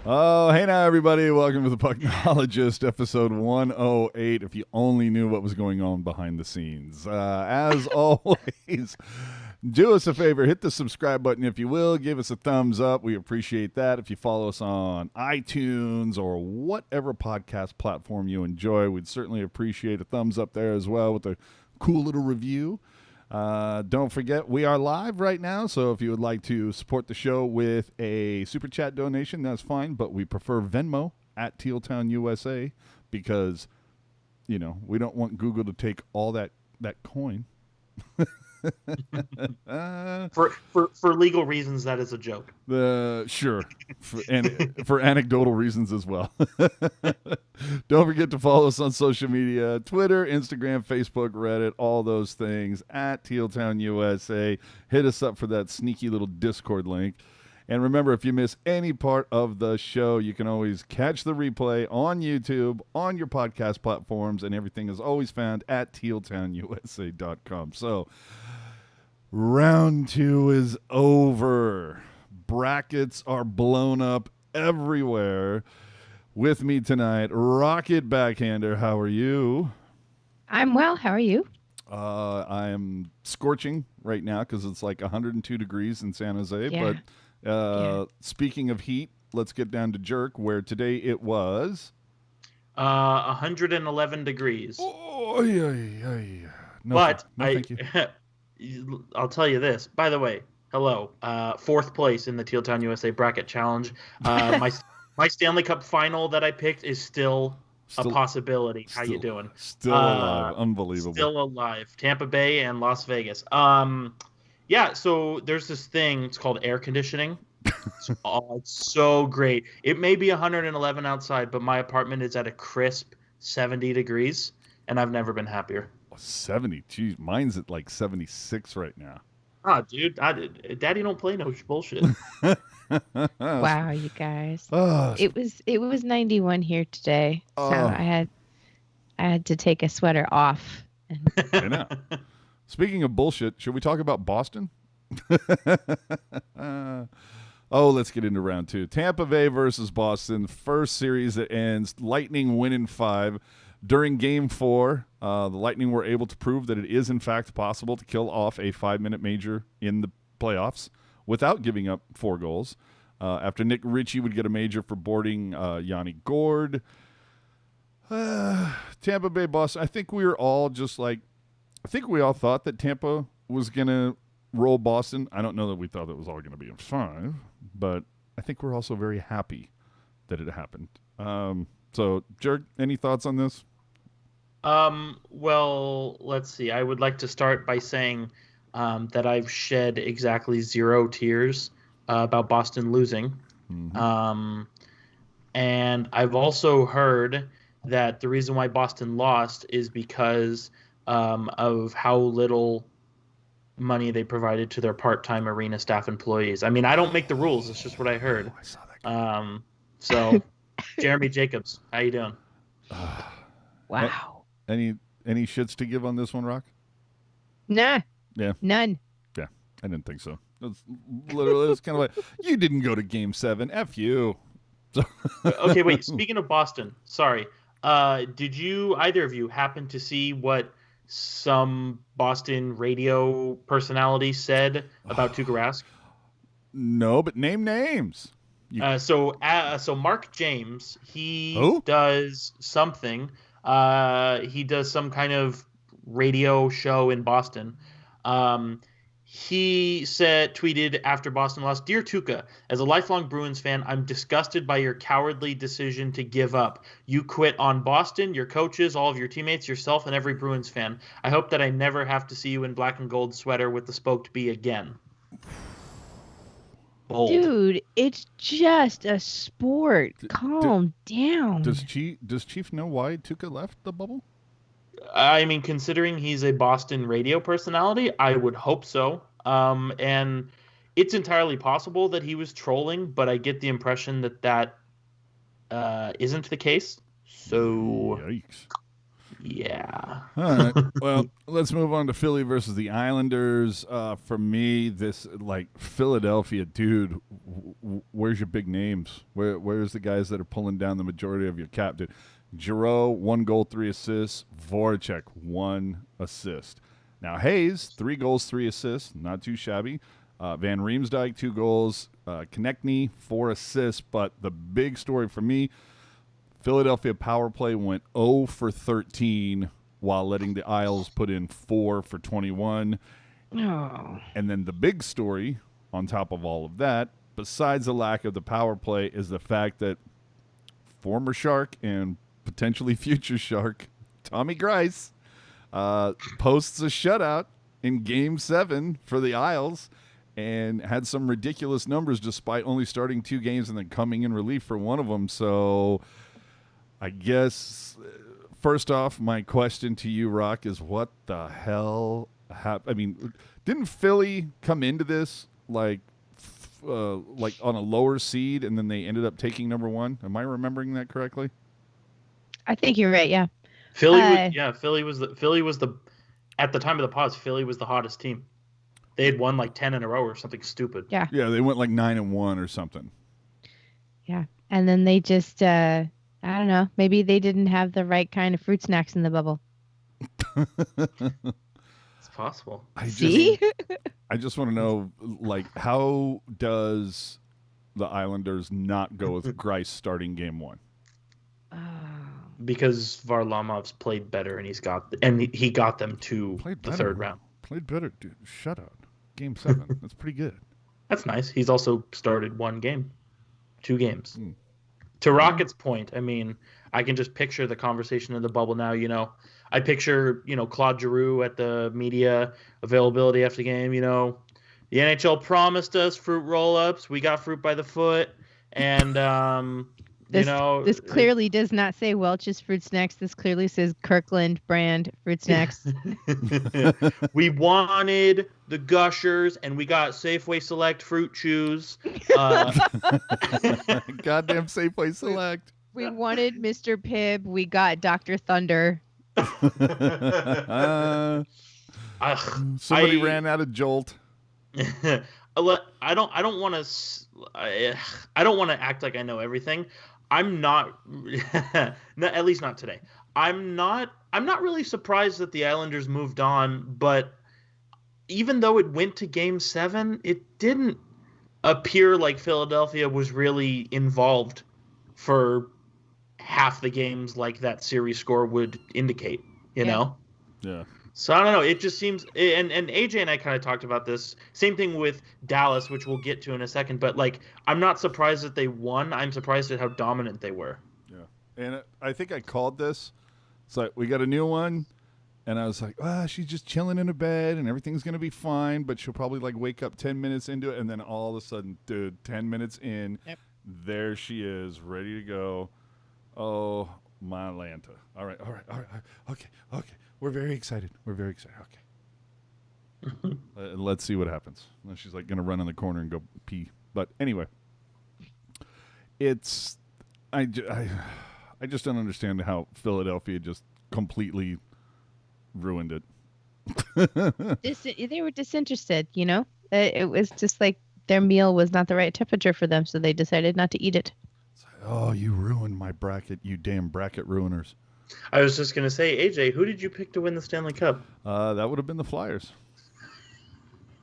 Oh, hey now, everybody. Welcome to the Pucknologists, episode 108. If you only knew what was going on behind the scenes. As always, do us a favor. Hit the subscribe button if you will. Give us a thumbs up. We appreciate that. If you follow us on iTunes or whatever podcast platform you enjoy, we'd certainly appreciate a thumbs up there as well with a cool little review. Don't forget, we are live right now, so if you would like to support the show with a super chat donation, that's fine, but we prefer Venmo at tealtownusa because, you know, we don't want Google to take all that coin. For legal reasons, that is a joke. Sure, for anecdotal reasons as well. Don't forget to follow us on social media: Twitter, Instagram, Facebook, Reddit, all those things at tealtownusa. Hit us up for that sneaky little Discord link. And remember, if you miss any part of the show, you can always catch the replay on YouTube, on your podcast platforms, and everything is always found at tealtownusa.com. So, round 2 is over. Brackets are blown up everywhere. With me tonight, Rocket Backhander. How are you? I'm well. How are you? I am scorching right now because it's like 102 degrees in San Jose. Yeah. But speaking of heat, let's get down to Jerk, where today it was 111 degrees. Oh, yeah. But thank you. I'll tell you this. By the way, hello. 4th place in the Teal Town USA Bracket Challenge. My Stanley Cup final that I picked is still a possibility. How you doing? Still alive. Unbelievable. Still alive. Tampa Bay and Las Vegas. Yeah, so there's this thing. It's called air conditioning. It's so great. It may be 111 outside, but my apartment is at a crisp 70 degrees, and I've never been happier. 70. Geez, mine's at like 76 right now. Ah, dude, Daddy don't play no bullshit. Wow, you guys. Oh, It was 91 here today, so I had to take a sweater off. I know. Speaking of bullshit, should we talk about Boston? Let's get into round 2. Tampa Bay versus Boston. First series that ends. Lightning win in 5. During Game 4, the Lightning were able to prove that it is, in fact, possible to kill off a 5-minute major in the playoffs without giving up 4 goals. After Nick Ritchie would get a major for boarding Johnny Gaudreau. Tampa Bay, Boston, I think we all thought that Tampa was going to roll Boston. I don't know that we thought it was all going to be in 5, but I think we're also very happy that it happened. So, Jerk, any thoughts on this? Well, let's see. I would like to start by saying that I've shed exactly 0 tears about Boston losing. Mm-hmm. And I've also heard that the reason why Boston lost is because of how little money they provided to their part-time arena staff employees. I mean, I don't make the rules. It's just what I heard. I saw that. So, Jeremy Jacobs, how you doing? Wow. Any shits to give on this one, Rock? Nah. Yeah. None. Yeah, I didn't think so. It's kind of like, you didn't go to Game 7. F you. Okay, wait. Speaking of Boston, sorry. Did either of you happen to see what some Boston radio personality said about Tuukka Rask? No, but name names. So Mark James, Who? does something. He does some kind of radio show in Boston. He tweeted after Boston lost, "Dear Tuukka, as a lifelong Bruins fan, I'm disgusted by your cowardly decision to give up. You quit on Boston, your coaches, all of your teammates, yourself, and every Bruins fan. I hope that I never have to see you in black and gold sweater with the spoked B again." Bold. Dude, it's just a sport. Calm down. Does Chief know why Tuukka left the bubble? I mean, considering he's a Boston radio personality, I would hope so. And it's entirely possible that he was trolling, but I get the impression that isn't the case. So, Yikes. Yeah. All right. Well, let's move on to Philly versus the Islanders. For me, this like Philadelphia, dude. Where's your big names? Where's the guys that are pulling down the majority of your cap, dude? Giroux, 1 goal, 3 assists. Voracek, 1 assist. Now Hayes, 3 goals, 3 assists. Not too shabby. Van Riemsdyk, 2 goals. Konechny, 4 assists. But the big story for me, Philadelphia power play went 0 for 13 while letting the Isles put in 4 for 21. Oh. And then the big story on top of all of that, besides the lack of the power play, is the fact that former Shark and potentially future Shark Tommy Grice posts a shutout in Game 7 for the Isles and had some ridiculous numbers despite only starting 2 games and then coming in relief for one of them. So I guess, first off, my question to you, Rock, is what the hell happened? I mean, didn't Philly come into this like on a lower seed and then they ended up taking number 1? Am I remembering that correctly? I think you're right. Yeah. Philly was the at the time of the pause, Philly was the hottest team. They had won like 10 in a row or something stupid. Yeah. Yeah, they went like 9-1 or something. Yeah. And then they just, I don't know, maybe they didn't have the right kind of fruit snacks in the bubble. It's possible. See? I just want to know, like, how does the Islanders not go with Grice starting Game 1? Because Varlamov's played better and he got them to the third round. Played better, dude. Shut up. Game 7. That's pretty good. That's nice. He's also started 2 games. To Rocket's point, I mean, I can just picture the conversation in the bubble now. You know, I picture, Claude Giroux at the media availability after the game. The NHL promised us fruit roll-ups. We got fruit by the foot. And, this clearly does not say Welch's Fruit Snacks. This clearly says Kirkland brand Fruit Snacks. We wanted the Gushers, and we got Safeway Select Fruit Chews. Goddamn Safeway Select. We wanted Mr. Pibb. We got Dr. Thunder. Somebody ran out of Jolt. I don't want to act like I know everything. I'm not, at least not today. I'm not really surprised that the Islanders moved on, but even though it went to Game 7, it didn't appear like Philadelphia was really involved for half the games like that series score would indicate, you know? Yeah. So I don't know. It just seems, and AJ and I kind of talked about this. Same thing with Dallas, which we'll get to in a second. But like, I'm not surprised that they won. I'm surprised at how dominant they were. Yeah, and I think I called this. It's like we got a new one, and I was like, she's just chilling in her bed, and everything's gonna be fine. But she'll probably like wake up 10 minutes into it, and then all of a sudden, dude, 10 minutes in, there she is, ready to go. Oh, my Atlanta. All right. Okay. We're very excited. Okay. Let's see what happens. And she's like going to run in the corner and go pee. But anyway, I just don't understand how Philadelphia just completely ruined it. They were disinterested, It was just like their meal was not the right temperature for them, so they decided not to eat it. Oh, you ruined my bracket, you damn bracket ruiners. I was just going to say, AJ, who did you pick to win the Stanley Cup? That would have been the Flyers.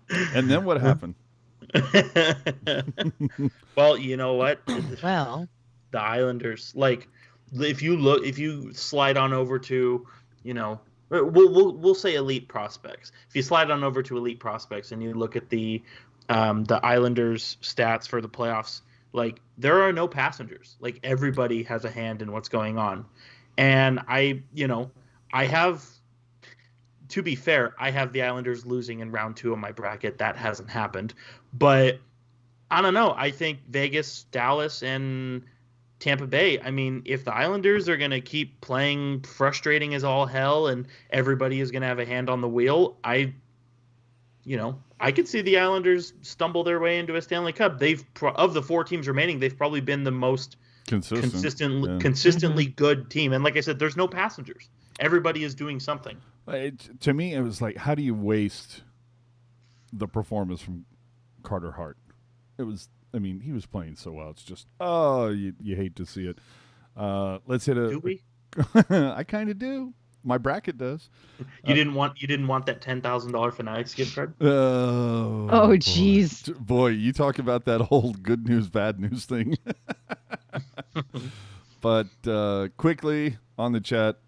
And then what happened? Well, you know what? Well, the Islanders, like, if you slide on over to, we'll say elite prospects. If you slide on over to elite prospects and you look at the Islanders stats for the playoffs, like, there are no passengers. Like, everybody has a hand in what's going on. And I have, to be fair, I have the Islanders losing in round 2 of my bracket. That hasn't happened. But I don't know. I think Vegas, Dallas, and Tampa Bay, I mean, if the Islanders are going to keep playing frustrating as all hell and everybody is going to have a hand on the wheel, I could see the Islanders stumble their way into a Stanley Cup. Of the 4 teams remaining, they've probably been the most consistently good team. And like I said, there's no passengers. Everybody is doing something. To me, it was like, how do you waste the performance from Carter Hart? It was, I mean, he was playing so well. It's just, you hate to see it. Let's hit a. Do we? I kind of do. My bracket does. You didn't want that $10,000 Fanatics gift card? Oh, jeez. Boy, you talk about that whole good news, bad news thing. But quickly on the chat,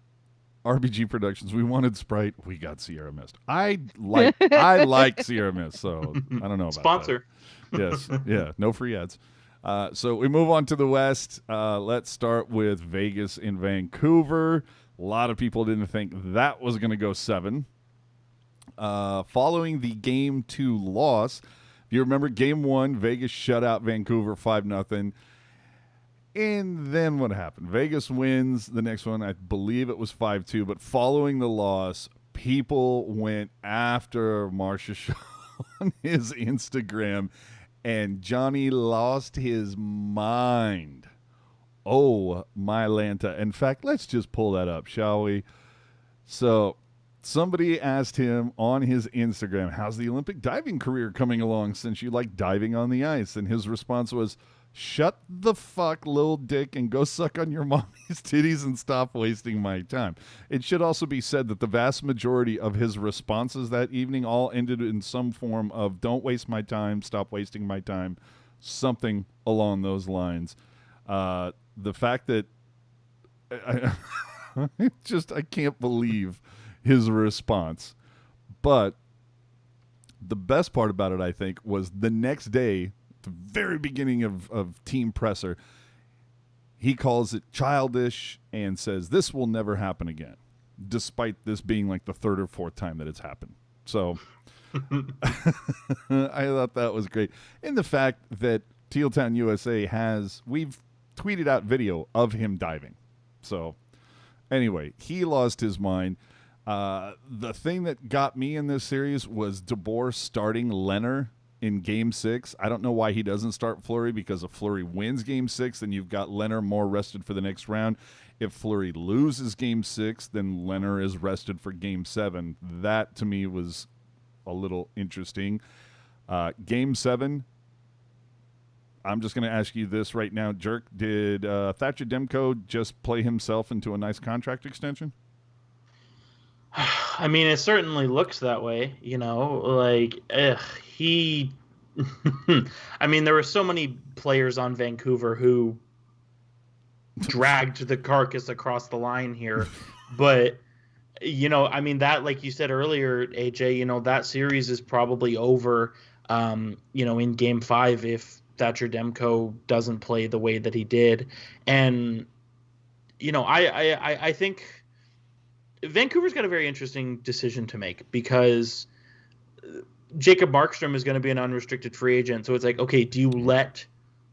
RBG Productions, we wanted Sprite, we got Sierra Mist. I like Sierra Mist, so I don't know about Sponsor. That. Yes, yeah, no free ads. So we move on to the West. Let's start with Vegas in Vancouver. A lot of people didn't think that was going to go 7. Following the Game 2 loss, if you remember Game 1, Vegas shut out Vancouver 5-0. And then what happened? Vegas wins the next one. I believe it was 5-2. But following the loss, people went after Marcia Shaw on his Instagram. And Johnny lost his mind. Oh, my Lanta. In fact, let's just pull that up, shall we? So somebody asked him on his Instagram, how's the Olympic diving career coming along since you like diving on the ice? And his response was, shut the fuck, little dick, and go suck on your mommy's titties and stop wasting my time. It should also be said that the vast majority of his responses that evening all ended in some form of don't waste my time, stop wasting my time, something along those lines. The fact that I can't believe his response. But the best part about it, I think, was the next day, the very beginning of team presser, he calls it childish and says this will never happen again, despite this being like the 3rd or 4th time that it's happened. So I thought that was great. And the fact that Tealtown USA we've tweeted out video of him diving. So anyway, he lost his mind. The thing that got me in this series was DeBoer starting Leonard in Game 6. I don't know why he doesn't start Fleury, because if Fleury wins Game 6, then you've got Leonard more rested for the next round. If Fleury loses Game 6, then Leonard is rested for Game 7. That, to me, was a little interesting. Game 7, I'm just going to ask you this right now, Jerk. Did Thatcher Demko just play himself into a nice contract extension? I mean, it certainly looks that way, like he I mean, there were so many players on Vancouver who dragged the carcass across the line here, but I mean, that, like you said earlier, AJ, that series is probably over in Game 5 if Thatcher Demko doesn't play the way that he did. And I think Vancouver's got a very interesting decision to make, because Jacob Markstrom is going to be an unrestricted free agent. So it's like, okay, do you let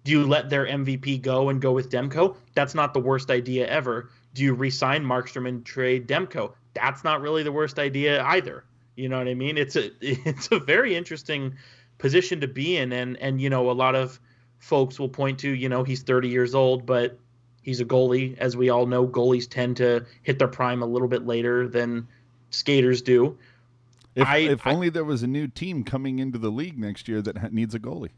their MVP go and go with Demko? That's not the worst idea ever. Do you re-sign Markstrom and trade Demko? That's not really the worst idea either. You know what I mean? It's a very interesting position to be in, and a lot of folks will point to, he's 30 years old, but he's a goalie. As we all know, goalies tend to hit their prime a little bit later than skaters do. If only there was a new team coming into the league next year that needs a goalie.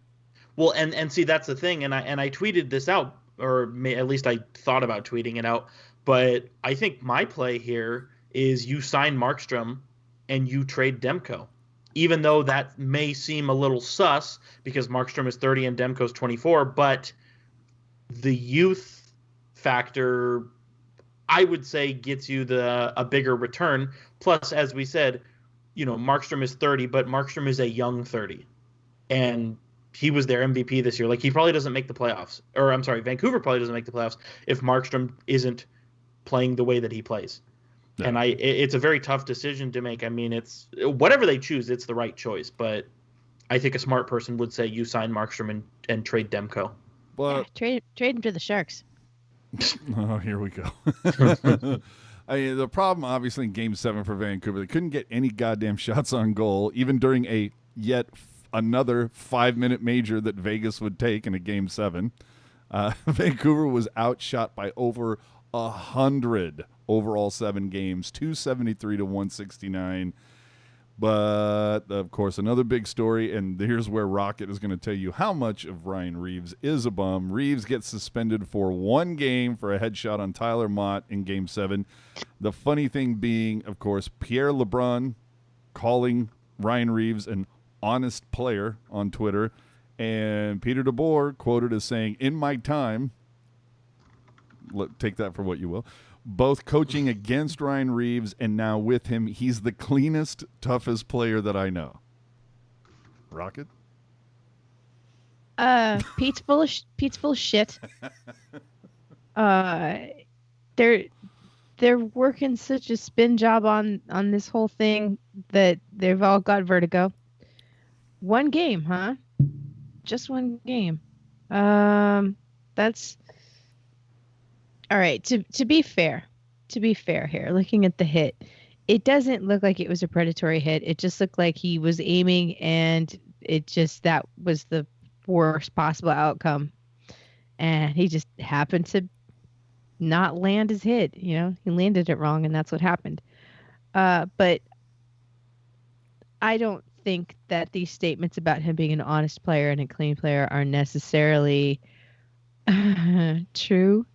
Well, and see, that's the thing. And I tweeted this out, or at least I thought about tweeting it out. But I think my play here is you sign Markstrom and you trade Demko, even though that may seem a little sus because Markstrom is 30 and Demko's 24. But the youth factor, I would say, gets you a bigger return. Plus, as we said, Markstrom is 30, but Markstrom is a young 30. And he was their MVP this year. Like, he probably doesn't make the playoffs. Or, I'm sorry, Vancouver probably doesn't make the playoffs if Markstrom isn't playing the way that he plays. Yeah. And it's a very tough decision to make. I mean, it's whatever they choose, it's the right choice. But I think a smart person would say you sign Markstrom and trade Demko. But trade him to the Sharks. Oh, here we go. I mean, the problem, obviously, in Game 7 for Vancouver, they couldn't get any goddamn shots on goal, even during another 5-minute major that Vegas would take in a Game 7. Vancouver was outshot by over 100 over all 7 games, 273 to 169. But, of course, another big story, and here's where Rocket is going to tell you how much of Ryan Reeves is a bum. Reeves gets suspended for 1 game for a headshot on Tyler Mott in Game 7. The funny thing being, of course, Pierre LeBrun calling Ryan Reeves an honest player on Twitter, and Peter DeBoer quoted as saying, "In my time," take that for what you will, "both coaching against Ryan Reeves and now with him, he's the cleanest, toughest player that I know." Rocket? Pete's full of shit. They're working such a spin job on this whole thing that they've all got vertigo. 1 game, huh? Just 1 game. That's all right. To be fair here, looking at the hit, it doesn't look like it was a predatory hit. It just looked like he was aiming, and that was the worst possible outcome. And he just happened to not land his hit. He landed it wrong, and that's what happened. But I don't think that these statements about him being an honest player and a clean player are necessarily true.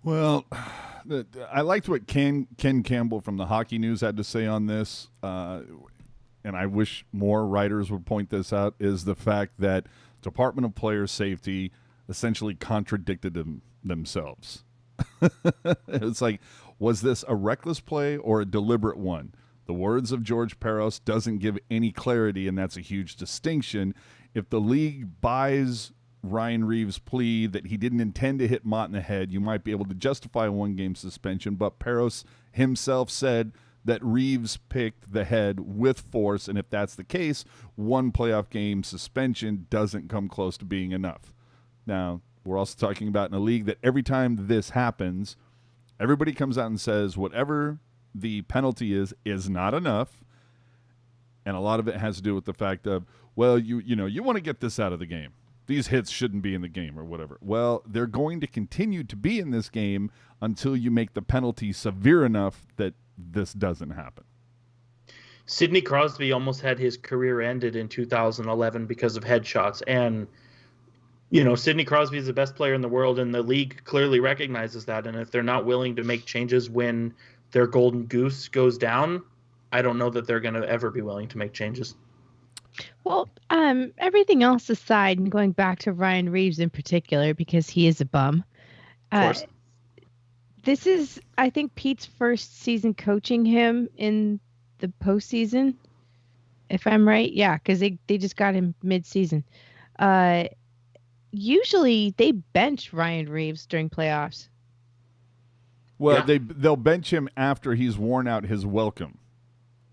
Well, I liked what Ken Campbell from the Hockey News had to say on this, and I wish more writers would point this out, is the fact that Department of Player Safety essentially contradicted themselves. It's like, was this a reckless play or a deliberate one? The words of George Peros doesn't give any clarity, and that's a huge distinction. If the league buys Ryan Reeves' plea that he didn't intend to hit Mott in the head, you might be able to justify a 1-game suspension, but Peros himself said that Reeves picked the head with force, and if that's the case, 1 playoff game suspension doesn't come close to being enough. Now, we're also talking about in a league that every time this happens, everybody comes out and says whatever the penalty is not enough, and a lot of it has to do with the fact of, well, you want to get this out of the game. These hits shouldn't be in the game or whatever. Well, they're going to continue to be in this game until you make the penalty severe enough that this doesn't happen. Sidney Crosby almost had his career ended in 2011 because of headshots. And, Sidney Crosby is the best player in the world, and the league clearly recognizes that. And if they're not willing to make changes when their golden goose goes down, I don't know that they're going to ever be willing to make changes. Well, everything else aside, and going back to Ryan Reeves in particular, because he is a bum. Of course. This is, I think, Pete's first season coaching him in the postseason, if I'm right. Yeah, because they just got him mid-season. Usually, they bench Ryan Reeves during playoffs. Well, yeah. They'll bench him after he's worn out his welcome.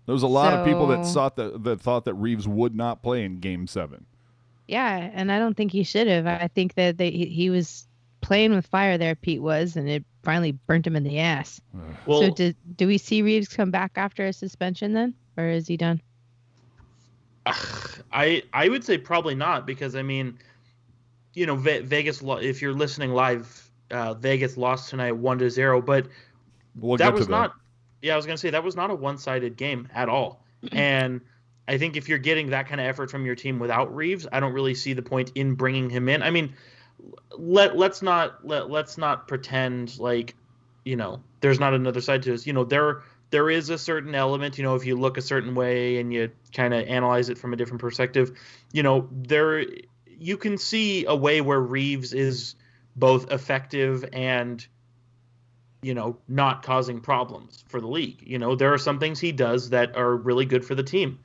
There was a lot of people that thought that Reeves would not play in Game 7. Yeah, and I don't think he should have. I think that he was playing with fire there, Pete was, and it finally burnt him in the ass. Well, so do we see Reeves come back after a suspension then, or is he done? I would say probably not, because, Vegas, if you're listening live, Vegas lost tonight 1-0, but that was not... Yeah, I was going to say that was not a one-sided game at all. And I think if you're getting that kind of effort from your team without Reeves, I don't really see the point in bringing him in. I mean, let's not pretend like, there's not another side to this. There is a certain element, if you look a certain way and you kind of analyze it from a different perspective, you can see a way where Reeves is both effective and not causing problems for the league. There are some things he does that are really good for the team.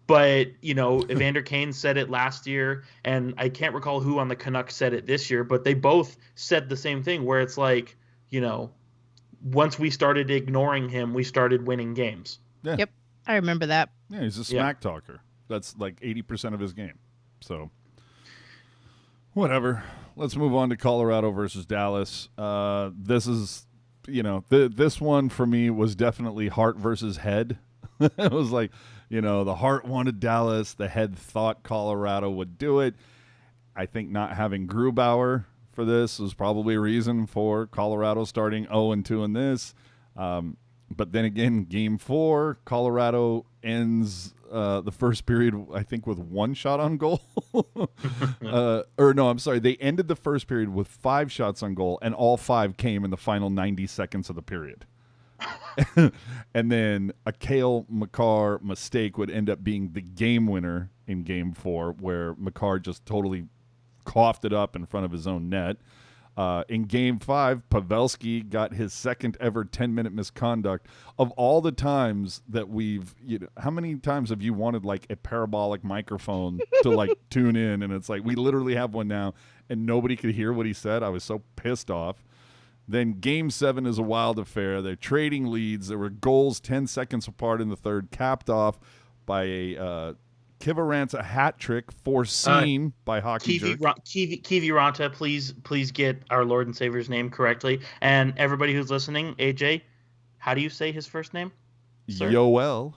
But, Evander Kane said it last year, and I can't recall who on the Canucks said it this year, but they both said the same thing, where it's like, once we started ignoring him, we started winning games. Yeah. Yep, I remember that. Yeah, he's a smack talker. That's like 80% of his game. So, whatever. Let's move on to Colorado versus Dallas. This is... this one for me was definitely heart versus head. It was like, the heart wanted Dallas, the head thought Colorado would do it. I think not having Grubauer for this was probably a reason for Colorado starting 0-2 in this. But then again, Game 4, Colorado ends the first period, I think, with 1 shot on goal. They ended the first period with 5 shots on goal, and all 5 came in the final 90 seconds of the period. And then a Cale Makar mistake would end up being the game winner in Game 4, where Makar just totally coughed it up in front of his own net. In Game 5, Pavelski got his second ever 10-minute misconduct. Of all the times that how many times have you wanted like a parabolic microphone to like tune in? And it's like, we literally have one now and nobody could hear what he said. I was so pissed off. Then Game 7 is a wild affair. They're trading leads. There were goals 10 seconds apart in the third, capped off by a Kiviranta hat trick foreseen by Hockey Jerk. Kiviranta, please get our Lord and Savior's name correctly. And everybody who's listening, AJ, how do you say his first name? Sir? Yoel,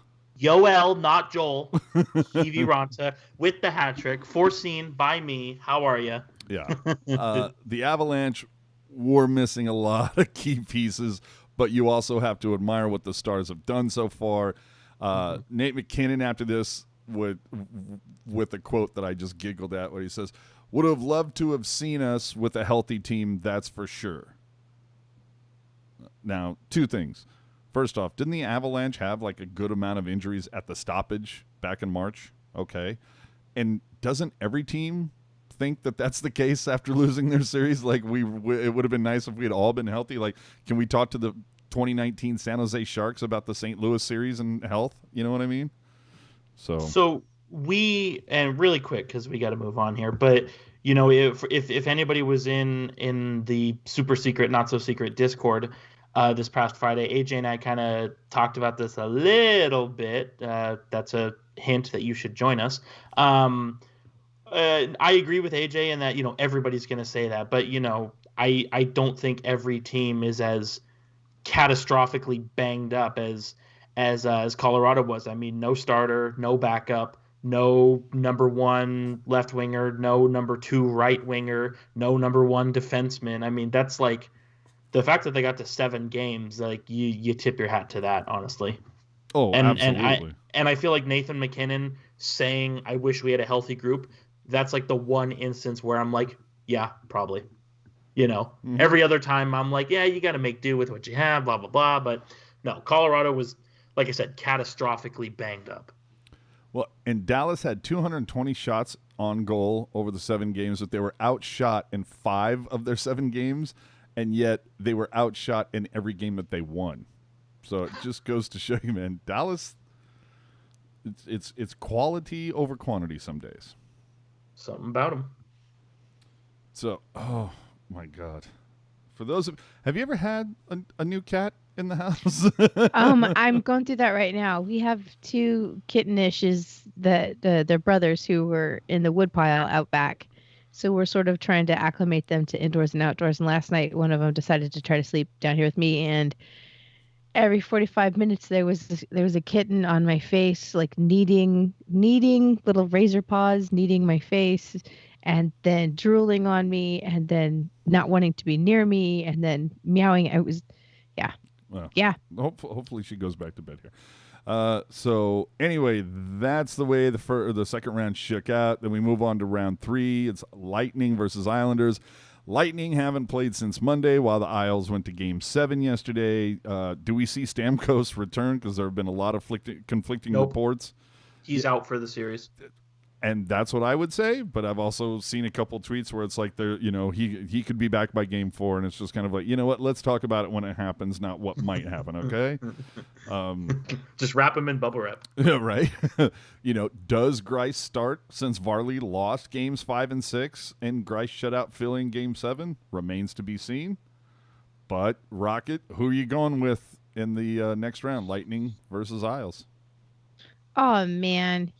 not Joel. Kiviranta with the hat trick foreseen by me. How are you? Yeah. The Avalanche were missing a lot of key pieces, but you also have to admire what the Stars have done so far. Nate McKinnon after this with a quote that I just giggled at, where he says, "Would have loved to have seen us with a healthy team, that's for sure." Now, 2 things. First off, didn't the Avalanche have like a good amount of injuries at the stoppage back in March? Okay. And doesn't every team think that that's the case after losing their series? Like, it would have been nice if we had all been healthy. Like, can we talk to the 2019 San Jose Sharks about the St. Louis series and health? You know what I mean? So we, and really quick because we got to move on here, but you know, if anybody was in the super secret, not so secret Discord this past Friday, AJ and I kind of talked about this a little bit. That's a hint that you should join us. I agree with AJ in that, you know, everybody's going to say that, but you know, I don't think every team is as catastrophically banged up as Colorado was. I mean, no starter, no backup, no number 1 left winger, no number 2 right winger, no number 1 defenseman. I mean, that's like the fact that they got to 7 games. Like you tip your hat to that, honestly. Oh, absolutely. And I feel like Nathan McKinnon saying, "I wish we had a healthy group." That's like the one instance where I'm like, yeah, probably. You know, Every other time I'm like, yeah, you got to make do with what you have, blah blah blah. But no, Colorado was, like I said, catastrophically banged up. Well, and Dallas had 220 shots on goal over the 7 games, but they were outshot in 5 of their 7 games, and yet they were outshot in every game that they won. So it just goes to show you, man, Dallas, it's quality over quantity some days. Something about them. So, oh my God. For those have you ever had a new cat in the house? I'm going through that right now. We have 2 kittenishes that they're brothers who were in the woodpile out back. So we're sort of trying to acclimate them to indoors and outdoors. And last night, one of them decided to try to sleep down here with me. And every 45 minutes, there was a kitten on my face, like kneading little razor paws, kneading my face, and then drooling on me, and then not wanting to be near me, and then meowing. It was, yeah. Well, yeah. Hopefully she goes back to bed here. So anyway, that's the way the second round shook out. Then we move on to round 3. It's Lightning versus Islanders. Lightning haven't played since Monday, while the Isles went to Game 7 yesterday. Do we see Stamkos return? Because there have been a lot of conflicting reports. He's out for the series. And that's what I would say, but I've also seen a couple tweets where it's like he could be back by Game 4, and it's just kind of like, you know what, let's talk about it when it happens, not what might happen, okay? Just wrap him in bubble wrap. Yeah, right. Does Greiss start since Varley lost Games 5 and 6, and Greiss shut out Philly in Game 7? Remains to be seen. But, Rocket, who are you going with in the next round, Lightning versus Isles? Oh, man.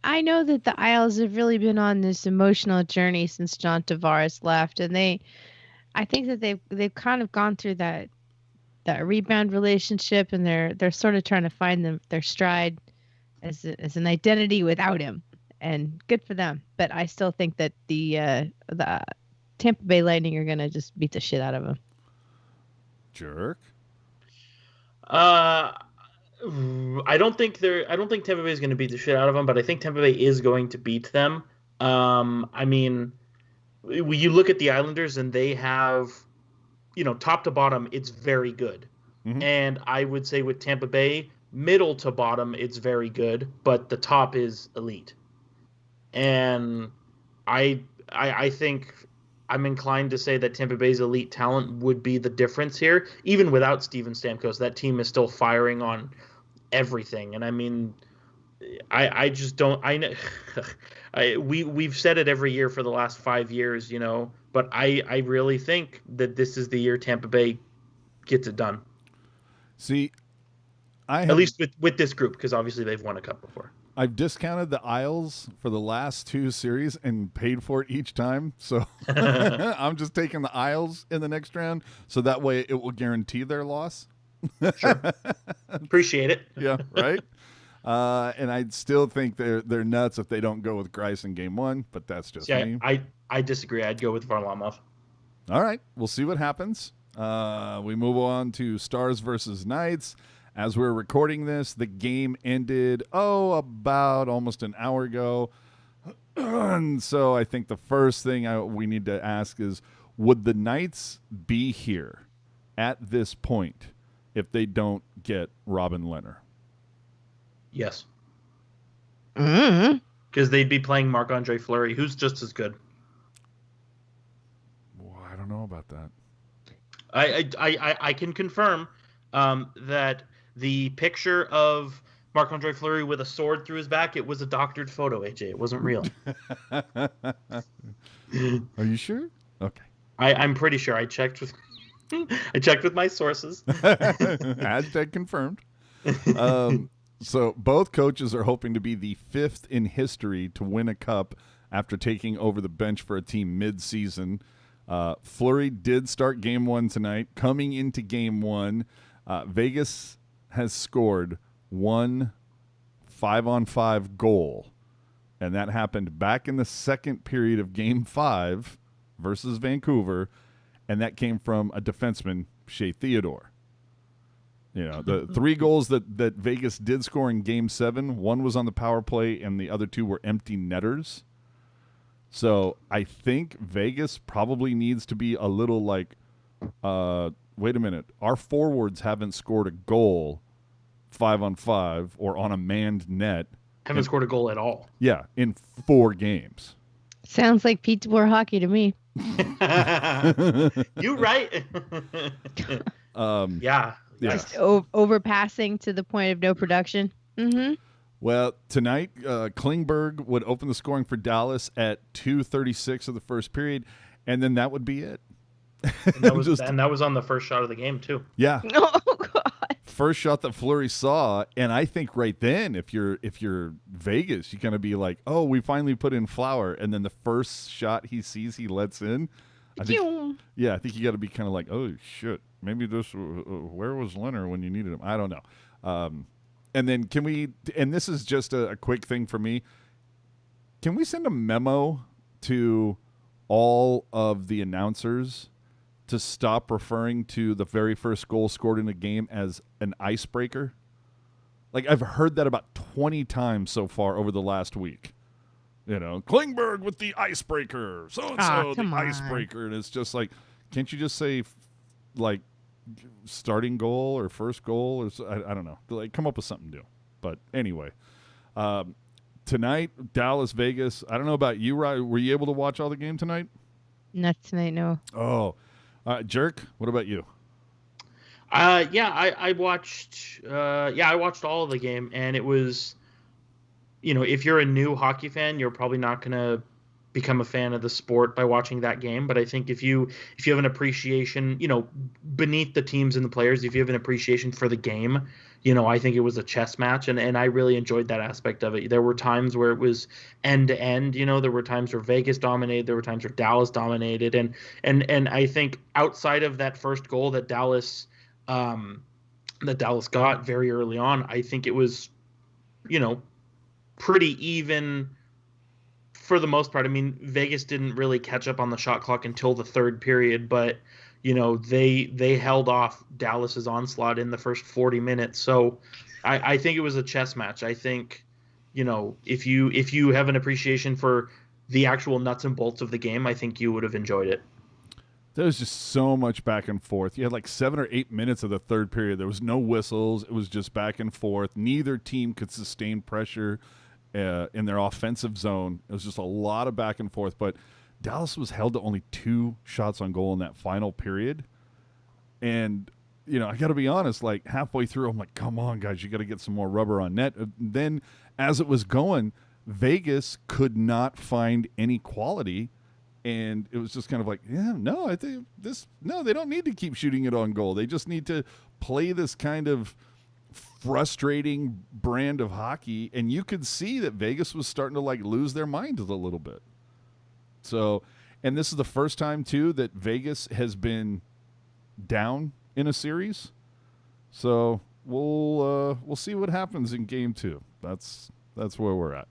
I know that the Isles have really been on this emotional journey since John Tavares left. And I think that they've kind of gone through that rebound relationship, and they're sort of trying to find their stride as an identity without him. and good for them. But I still think that the Tampa Bay Lightning are gonna just beat the shit out of them. Jerk. I don't think Tampa Bay is going to beat the shit out of them, but I think Tampa Bay is going to beat them. I mean, when you look at the Islanders and they have, top to bottom, it's very good. Mhm. And I would say with Tampa Bay, middle to bottom, it's very good, but the top is elite. And I think I'm inclined to say that Tampa Bay's elite talent would be the difference here. Even without Steven Stamkos, that team is still firing on everything. And I mean, I just don't. We've said it every year for the last 5 years, but I really think that this is the year Tampa Bay gets it done. See, At least with this group, because obviously they've won a cup before. I've discounted the Isles for the last 2 series and paid for it each time. So I'm just taking the Isles in the next round, so that way it will guarantee their loss. Sure. Appreciate it. Yeah, right? And I still think they're nuts if they don't go with Greiss in game 1, but that's just me. I disagree. I'd go with Varlamov. All right, we'll see what happens. We move on to Stars versus Knights. As we're recording this, the game ended, about almost an hour ago. And so I think the first thing we need to ask is, would the Knights be here at this point if they don't get Robin Lehner? Yes. Mm-hmm. Because they'd be playing Marc-Andre Fleury, who's just as good. Well, I don't know about that. I can confirm that the picture of Marc-Andre Fleury with a sword through his back, it was a doctored photo, AJ. It wasn't real. Are you sure? Okay. I'm pretty sure. I checked with my sources. Hashtag confirmed. So both coaches are hoping to be the 5th in history to win a cup after taking over the bench for a team mid-season. Fleury did start game 1 tonight. Coming into game 1, Vegas has scored 1 5-on-5 goal, and that happened back in the second period of game 5 versus Vancouver, and that came from a defenseman, Shea Theodore. The 3 goals that Vegas did score in game 7, one was on the power play and the other 2 were empty netters. So I think Vegas probably needs to be a little like, wait a minute, our forwards haven't scored a goal 5-on-5 or on a manned net. Haven't scored a goal at all. Yeah, in 4 games. Sounds like Pete DeBoer hockey to me. You right. Yeah. Just overpassing to the point of no production. Mm-hmm. Well, tonight, Klingberg would open the scoring for Dallas at 2:36 of the first period, and then that would be it. And that was on the first shot of the game, too. Yeah. Oh, God. First shot that Fleury saw, and I think right then, if you're Vegas, you're going to be like, oh, we finally put in Flower, and then the first shot he sees, he lets in. I think you got to be kind of like, oh, shit, maybe this, where was Leonard when you needed him? I don't know. And then and this is just a quick thing for me, can we send a memo to all of the announcers to stop referring to the very first goal scored in a game as an icebreaker? Like, I've heard that about 20 times so far over the last week. Klingberg with the icebreaker, so-and-so the icebreaker. And it's just like, can't you just say, like, starting goal or first goal? Or I don't know. Like, come up with something new. But anyway, tonight, Dallas, Vegas. I don't know about you, Ryan. Were you able to watch all the game tonight? Not tonight, no. Oh, Jerk, what about you? I watched. I watched all of the game, and it was, if you're a new hockey fan, you're probably not gonna become a fan of the sport by watching that game. But I think if you have an appreciation, beneath the teams and the players, if you have an appreciation for the game, I think it was a chess match, and I really enjoyed that aspect of it. There were times where it was end to end, there were times where Vegas dominated, there were times where Dallas dominated, and I think outside of that first goal that Dallas got very early on, I think it was, pretty even for the most part, I mean, Vegas didn't really catch up on the shot clock until the third period, but they held off Dallas's onslaught in the first 40 minutes. So I think it was a chess match. I think, if you have an appreciation for the actual nuts and bolts of the game, I think you would have enjoyed it. There was just so much back and forth. You had like 7 or 8 minutes of the third period. There was no whistles. It was just back and forth. Neither team could sustain pressure in their offensive zone. It was just a lot of back and forth. But Dallas was held to only 2 shots on goal in that final period. And, I got to be honest, like halfway through, I'm like, come on, guys, you got to get some more rubber on net. Then as it was going, Vegas could not find any quality. And it was just kind of like, I think they don't need to keep shooting it on goal. They just need to play this kind of frustrating brand of hockey. And you could see that Vegas was starting to like lose their minds a little bit. So, and this is the first time too that Vegas has been down in a series. So we'll see what happens in game 2. That's where we're at.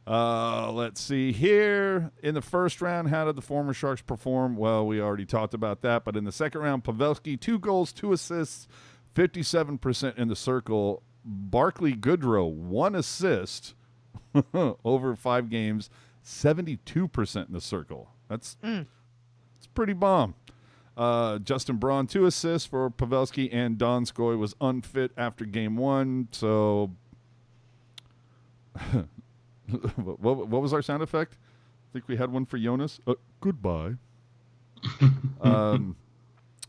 Let's see here. In the first round, how did the former Sharks perform? Well, we already talked about that. But in the second round, Pavelski, 2 goals, 2 assists, 57% in the circle. Barclay Goodrow, 1 assist over 5 games, 72% in the circle. That's pretty bomb. Justin Braun, 2 assists for Pavelski, and Donskoy was unfit after game 1. So what was our sound effect? I think we had one for Jonas. Goodbye.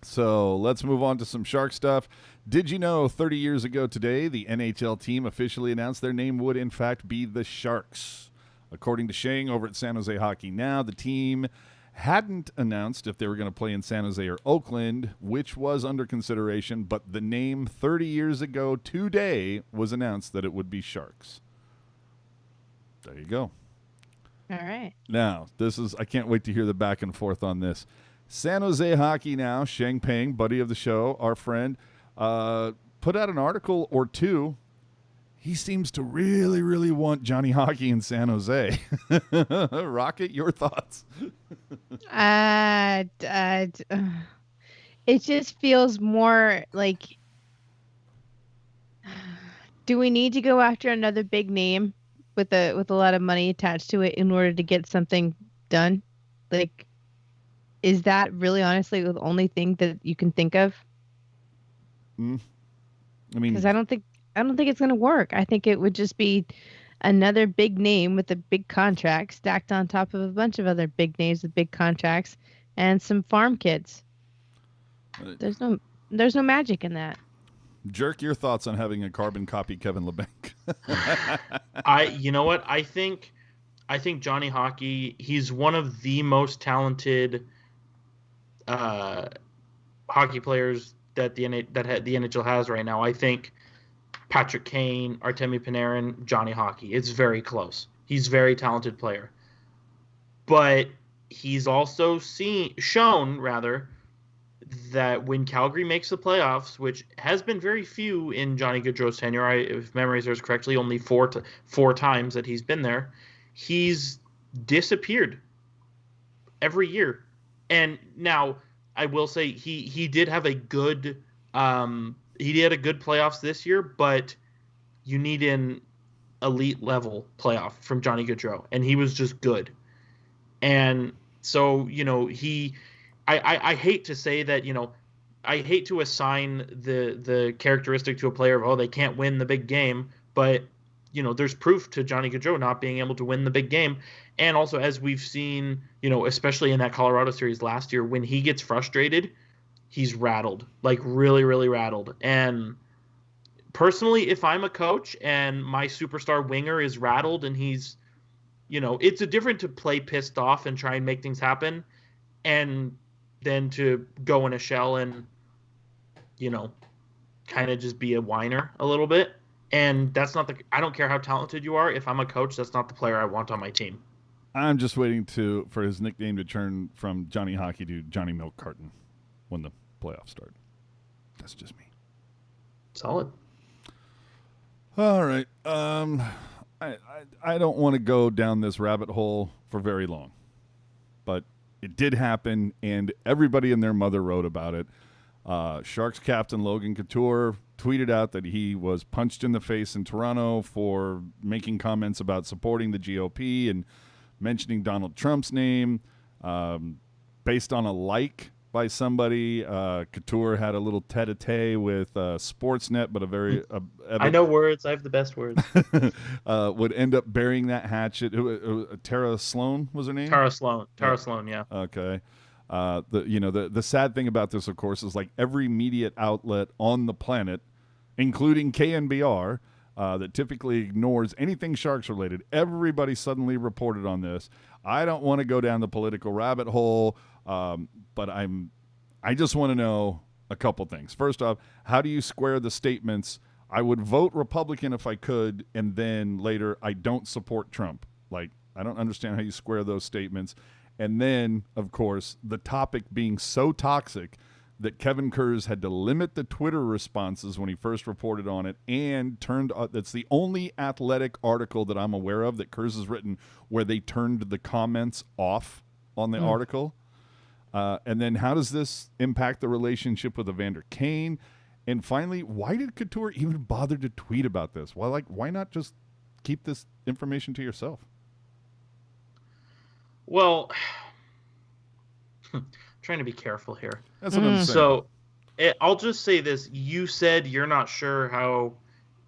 So let's move on to some Shark stuff. Did you know 30 years ago today, the NHL team officially announced their name would, in fact, be the Sharks? According to Shang over at San Jose Hockey Now, the team hadn't announced if they were going to play in San Jose or Oakland, which was under consideration, but the name 30 years ago today was announced that it would be Sharks. There you go. All right. Now, I can't wait to hear the back and forth on this. San Jose Hockey Now, Sheng Peng, buddy of the show, our friend, put out an article or two. He seems to really, really want Johnny Hockey in San Jose. Rocket, your thoughts? It just feels more like, do we need to go after another big name with a lot of money attached to it in order to get something done? Like, is that really honestly the only thing that you can think of? I mean, because I don't think it's going to work. I think it would just be another big name with a big contract stacked on top of a bunch of other big names with big contracts and some farm kids. There's no magic in that. Jerk, your thoughts on having a carbon copy Kevin LeBanc? You know what? I think Johnny Hockey, he's one of the most talented hockey players that the NHL has right now. I think Patrick Kane, Artemi Panarin, Johnny Hockey. It's very close. He's a very talented player. But he's also shown that when Calgary makes the playoffs, which has been very few in Johnny Gaudreau's tenure, if memory serves correctly, only four times that he's been there, he's disappeared every year. And now I will say he did have a good playoffs this year, but you need an elite level playoff from Johnny Gaudreau, and he was just good. And so, I hate to say that, I hate to assign the characteristic to a player of, they can't win the big game, but, there's proof to Johnny Gaudreau not being able to win the big game. And also, as we've seen, especially in that Colorado series last year, when he gets frustrated, he's rattled, like really, really rattled. And personally, if I'm a coach and my superstar winger is rattled and he's, it's a different to play pissed off and try and make things happen, and then to go in a shell and, kind of just be a whiner a little bit. And that's not I don't care how talented you are. If I'm a coach, that's not the player I want on my team. I'm just waiting for his nickname to turn from Johnny Hockey to Johnny Milk Carton when the playoffs start. That's just me. Solid. All right. I don't want to go down this rabbit hole for very long, but it did happen, and everybody and their mother wrote about it. Sharks captain Logan Couture tweeted out that he was punched in the face in Toronto for making comments about supporting the GOP and mentioning Donald Trump's name based on a like by somebody. Couture had a little tete-a-tete with Sportsnet, but a very I know words. I have the best words. would end up burying that hatchet. Tara Sloan was her name? Tara Sloan, yeah. Okay. The sad thing about this, of course, is like every media outlet on the planet, including KNBR, that typically ignores anything Sharks related, everybody suddenly reported on this. I don't want to go down the political rabbit hole, but I just want to know a couple things. First off, how do you square the statements? I would vote Republican if I could, and then later I don't support Trump. Like, I don't understand how you square those statements. And then, of course, the topic being so toxic that Kevin Kurz had to limit the Twitter responses when he first reported on it, and that's the only Athletic article that I'm aware of that Kurz has written where they turned the comments off on the article. And then how does this impact the relationship with Evander Kane? And finally, why did Couture even bother to tweet about this? Why not just keep this information to yourself? Well, trying to be careful here. That's what I'm saying. So I'll just say this. You said you're not sure how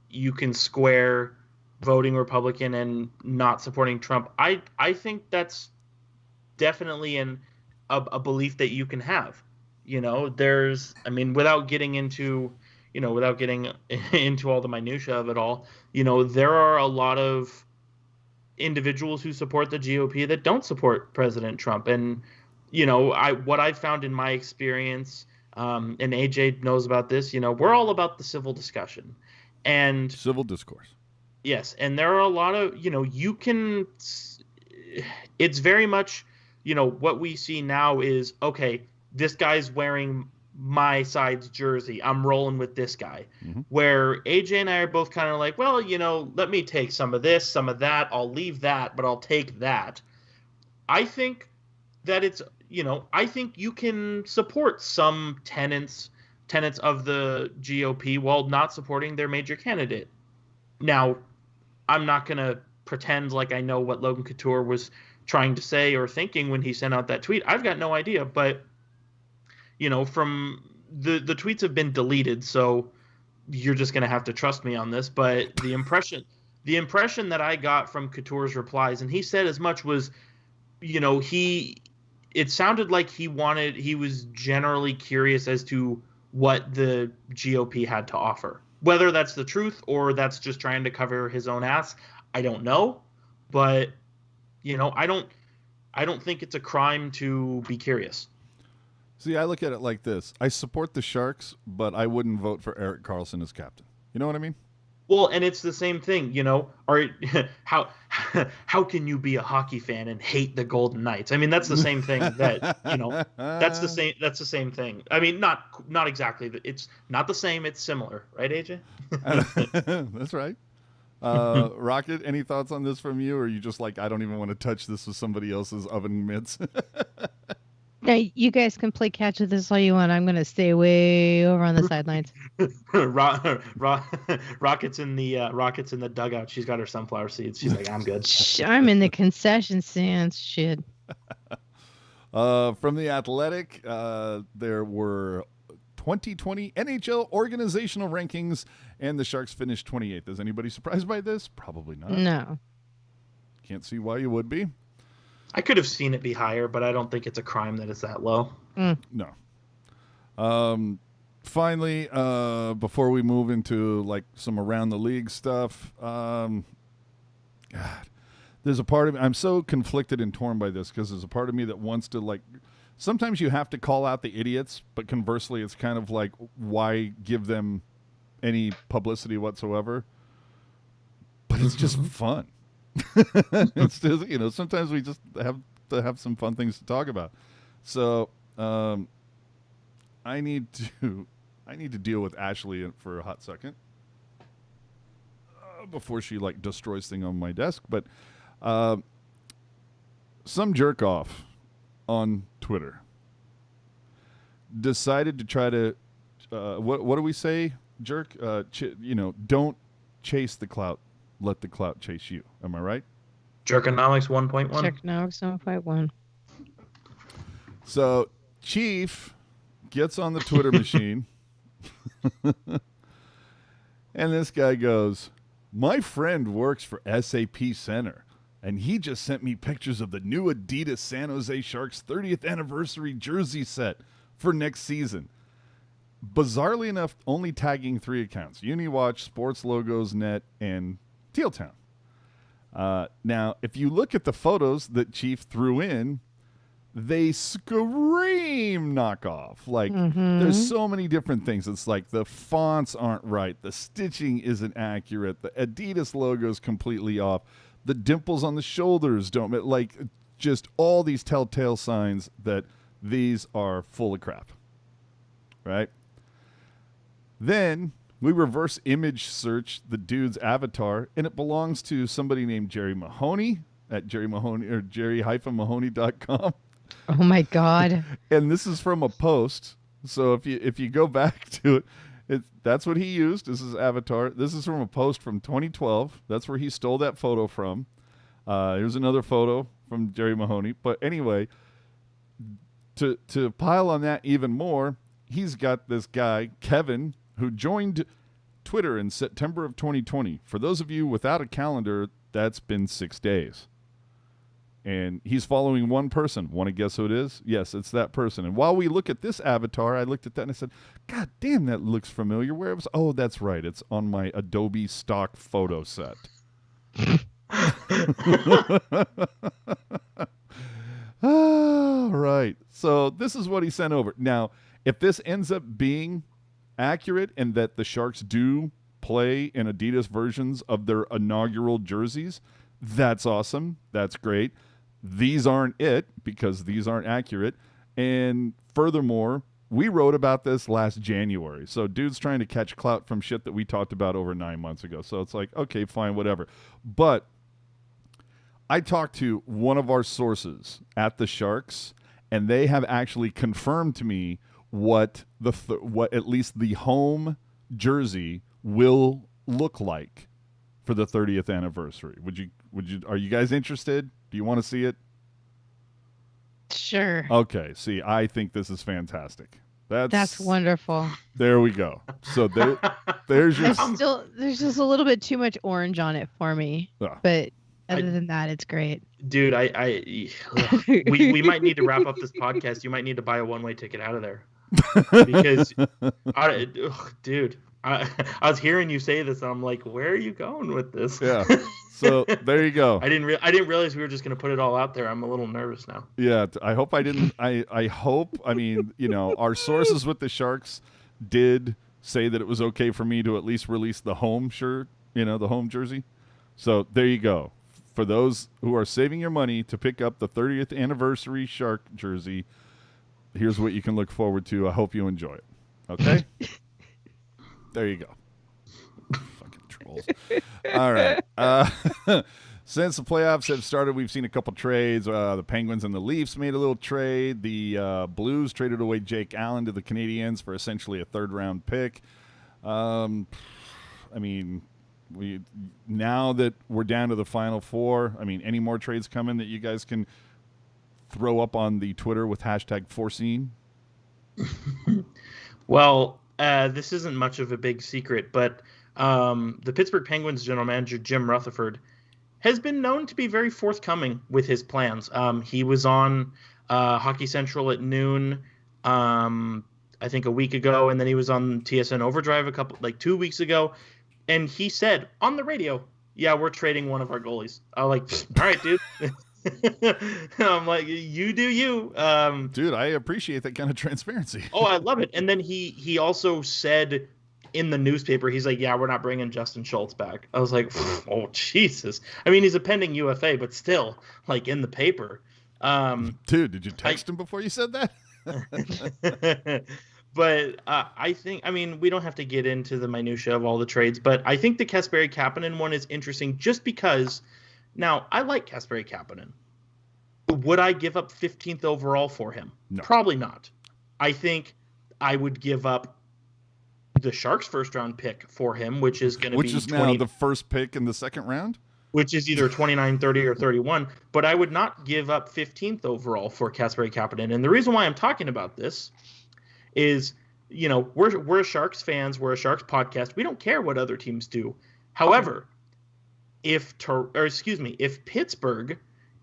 you can square voting Republican and not supporting Trump. I think that's definitely a belief that you can have. Without getting into all the minutia of it all, there are a lot of individuals who support the GOP that don't support President Trump. And, what I've found in my experience, and AJ knows about this, we're all about the civil discussion and civil discourse. Yes. And there are a lot of, it's very much, what we see now is, okay, this guy's wearing my side's jersey. I'm rolling with this guy. Mm-hmm. Where AJ and I are both kind of like, well, let me take some of this, some of that. I'll leave that, but I'll take that. I think that I think you can support some tenets of the GOP while not supporting their major candidate. Now, I'm not going to pretend like I know what Logan Couture was trying to say or thinking when he sent out that tweet. I've got no idea, but from the tweets have been deleted, so you're just going to have to trust me on this. But the impression that I got from Couture's replies, and he said as much, was, it sounded like he was generally curious as to what the GOP had to offer. Whether that's the truth or that's just trying to cover his own ass, I don't know. But, I don't think it's a crime to be curious. See, I look at it like this. I support the Sharks, but I wouldn't vote for Erik Karlsson as captain. You know what I mean? Well, and it's the same thing, how can you be a hockey fan and hate the Golden Knights? I mean, that's the same thing that, that's the same thing. I mean, not exactly. It's not the same. It's similar. Right, AJ? That's right. Rocket, any thoughts on this from you? Or are you just like, I don't even want to touch this with somebody else's oven mitts? No, you guys can play catch with this all you want. I'm going to stay way over on the sidelines. Rocket's in the dugout. She's got her sunflower seeds. She's like, I'm good. I'm in the concession stands. Shit. From the Athletic, there were 2020 NHL organizational rankings, and the Sharks finished 28th. Is anybody surprised by this? Probably not. No. Can't see why you would be. I could have seen it be higher, but I don't think it's a crime that it's that low. No. Finally, before we move into like some around the league stuff, God, there's a part of me, I'm so conflicted and torn by this because there's a part of me that wants to like, sometimes you have to call out the idiots, but conversely, it's kind of like, why give them any publicity whatsoever? But it's just fun. It's just, sometimes we just have to have some fun things to talk about. So I need to deal with Ashley for a hot second. before she like destroys thing on my desk. But some jerk off on Twitter decided to try to what do we say, jerk? Don't chase the clout, let the clout chase you. Am I right? Jerkonomics 1.1. Jerkonomics 1.1. So Chief gets on the Twitter machine, and this guy goes, "My friend works for SAP Center, and he just sent me pictures of the new Adidas San Jose Sharks 30th anniversary jersey set for next season." Bizarrely enough, only tagging 3 accounts: UniWatch, Sports Logos Net, and Tealtown. Now, if you look at the photos that Chief threw in, they scream knockoff. Like, there's so many different things. It's like the fonts aren't right. The stitching isn't accurate. The Adidas logo is completely off. The dimples on the shoulders don't, like, just all these telltale signs that these are full of crap. Right? Then we reverse image search the dude's avatar, and it belongs to somebody named Jerry Mahoney at Jerry Mahoney or Jerry-Mahoney.com. Oh my God! And this is from a post. So if you go back to it, that's what he used as his avatar. This is from a post from 2012. That's where he stole that photo from. Here's another photo from Jerry Mahoney. But anyway, to pile on that even more, he's got this guy Kevin who joined Twitter in September of 2020. For those of you without a calendar, that's been 6 days. And he's following one person. Want to guess who it is? Yes, it's that person. And while we look at this avatar, I looked at that and I said, God damn, that looks familiar. Where was? Oh, that's right. It's on my Adobe stock photo set. Oh, right. So this is what he sent over. Now, if this ends up being accurate and that the Sharks do play in Adidas versions of their inaugural jerseys, that's awesome. That's great. These aren't it because these aren't accurate. And furthermore, we wrote about this last January. So dude's trying to catch clout from shit that we talked about over 9 months ago. So it's like, okay, fine, whatever. But I talked to one of our sources at the Sharks, and they have actually confirmed to me what at least the home jersey will look like for the 30th anniversary. Are you guys interested? Do you want to see it? Sure. Okay. See, I think this is fantastic. That's wonderful. There we go. So there's your. There's just a little bit too much orange on it for me, but other than that, it's great. Dude, we might need to wrap up this podcast. You might need to buy a one-way ticket out of there because, dude. I was hearing you say this, and I'm like, where are you going with this? Yeah. So there you go. I didn't realize we were just going to put it all out there. I'm a little nervous now. Yeah. I hope I didn't. I hope. I mean, our sources with the Sharks did say that it was okay for me to at least release the home shirt, the home jersey. So there you go. For those who are saving your money to pick up the 30th anniversary Shark jersey, here's what you can look forward to. I hope you enjoy it. Okay? There you go. Fucking trolls. All right. Since the playoffs have started, we've seen a couple trades. The Penguins and the Leafs made a little trade. The Blues traded away Jake Allen to the Canadiens for essentially a third-round pick. Now that we're down to the Final Four, any more trades coming that you guys can throw up on the Twitter with hashtag foreseen? Well, this isn't much of a big secret, but the Pittsburgh Penguins general manager, Jim Rutherford, has been known to be very forthcoming with his plans. He was on Hockey Central at noon, I think a week ago, and then he was on TSN Overdrive 2 weeks ago, and he said on the radio, yeah, we're trading one of our goalies. I'm like, all right, dude. I'm like, you do you. Dude, I appreciate that kind of transparency. Oh, I love it. And then he also said in the newspaper, he's like, yeah, we're not bringing Justin Schultz back. I was like, oh, Jesus. He's a pending UFA, but still, in the paper. Dude, did you text him before you said that? But I think, I mean, we don't have to get into the minutia of all the trades, but I think the Kasperi Kapanen one is interesting just because, now, I like Kasperi Kapanen. Would I give up 15th overall for him? No. Probably not. I think I would give up the Sharks' first-round pick for him, which is going to be... Which is now the first pick in the second round? Which is either 29, 30, or 31. But I would not give up 15th overall for Kasperi Kapanen. And the reason why I'm talking about this is, you know, we're Sharks fans, we're a Sharks podcast. We don't care what other teams do. However, if Pittsburgh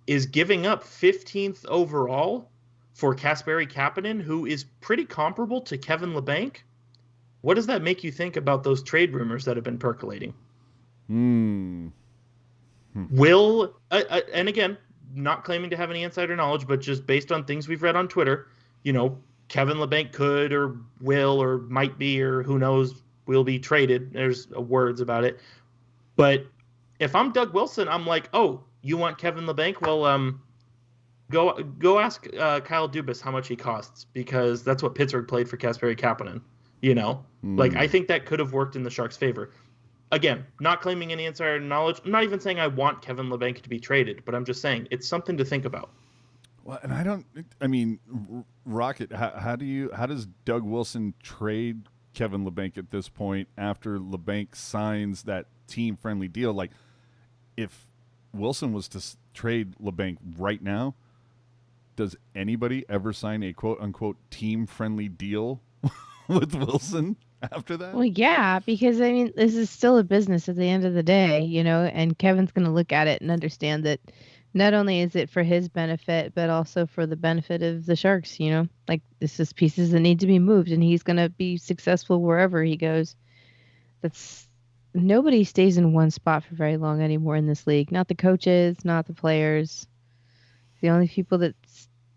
is giving up 15th overall for Kasperi Kapanen, who is pretty comparable to Kevin Labanc, what does that make you think about those trade rumors that have been percolating? Will, and again, not claiming to have any insider knowledge, but just based on things we've read on Twitter, you know, Kevin Labanc could or will or might be or who knows will be traded. There's words about it. But if I'm Doug Wilson, I'm like, oh, you want Kevin Labanc? Well, go ask Kyle Dubas how much he costs, because that's what Pittsburgh played for Kasperi Kapanen. You know, like, I think that could have worked in the Sharks' favor. Again, not claiming any insider knowledge. I'm not even saying I want Kevin Labanc to be traded, but I'm just saying it's something to think about. Well, and Rocket, how does Doug Wilson trade Kevin Labanc at this point after Labanc signs that team-friendly deal? Like, if Wilson was to trade Labanc right now, does anybody ever sign a quote-unquote team-friendly deal with Wilson after that? Well, yeah, because, I mean, this is still a business at the end of the day, you know, and Kevin's going to look at it and understand that not only is it for his benefit, but also for the benefit of the Sharks, you know, like, this is pieces that need to be moved, and he's going to be successful wherever he goes. Nobody stays in one spot for very long anymore in this league. Not the coaches, not the players. The only people that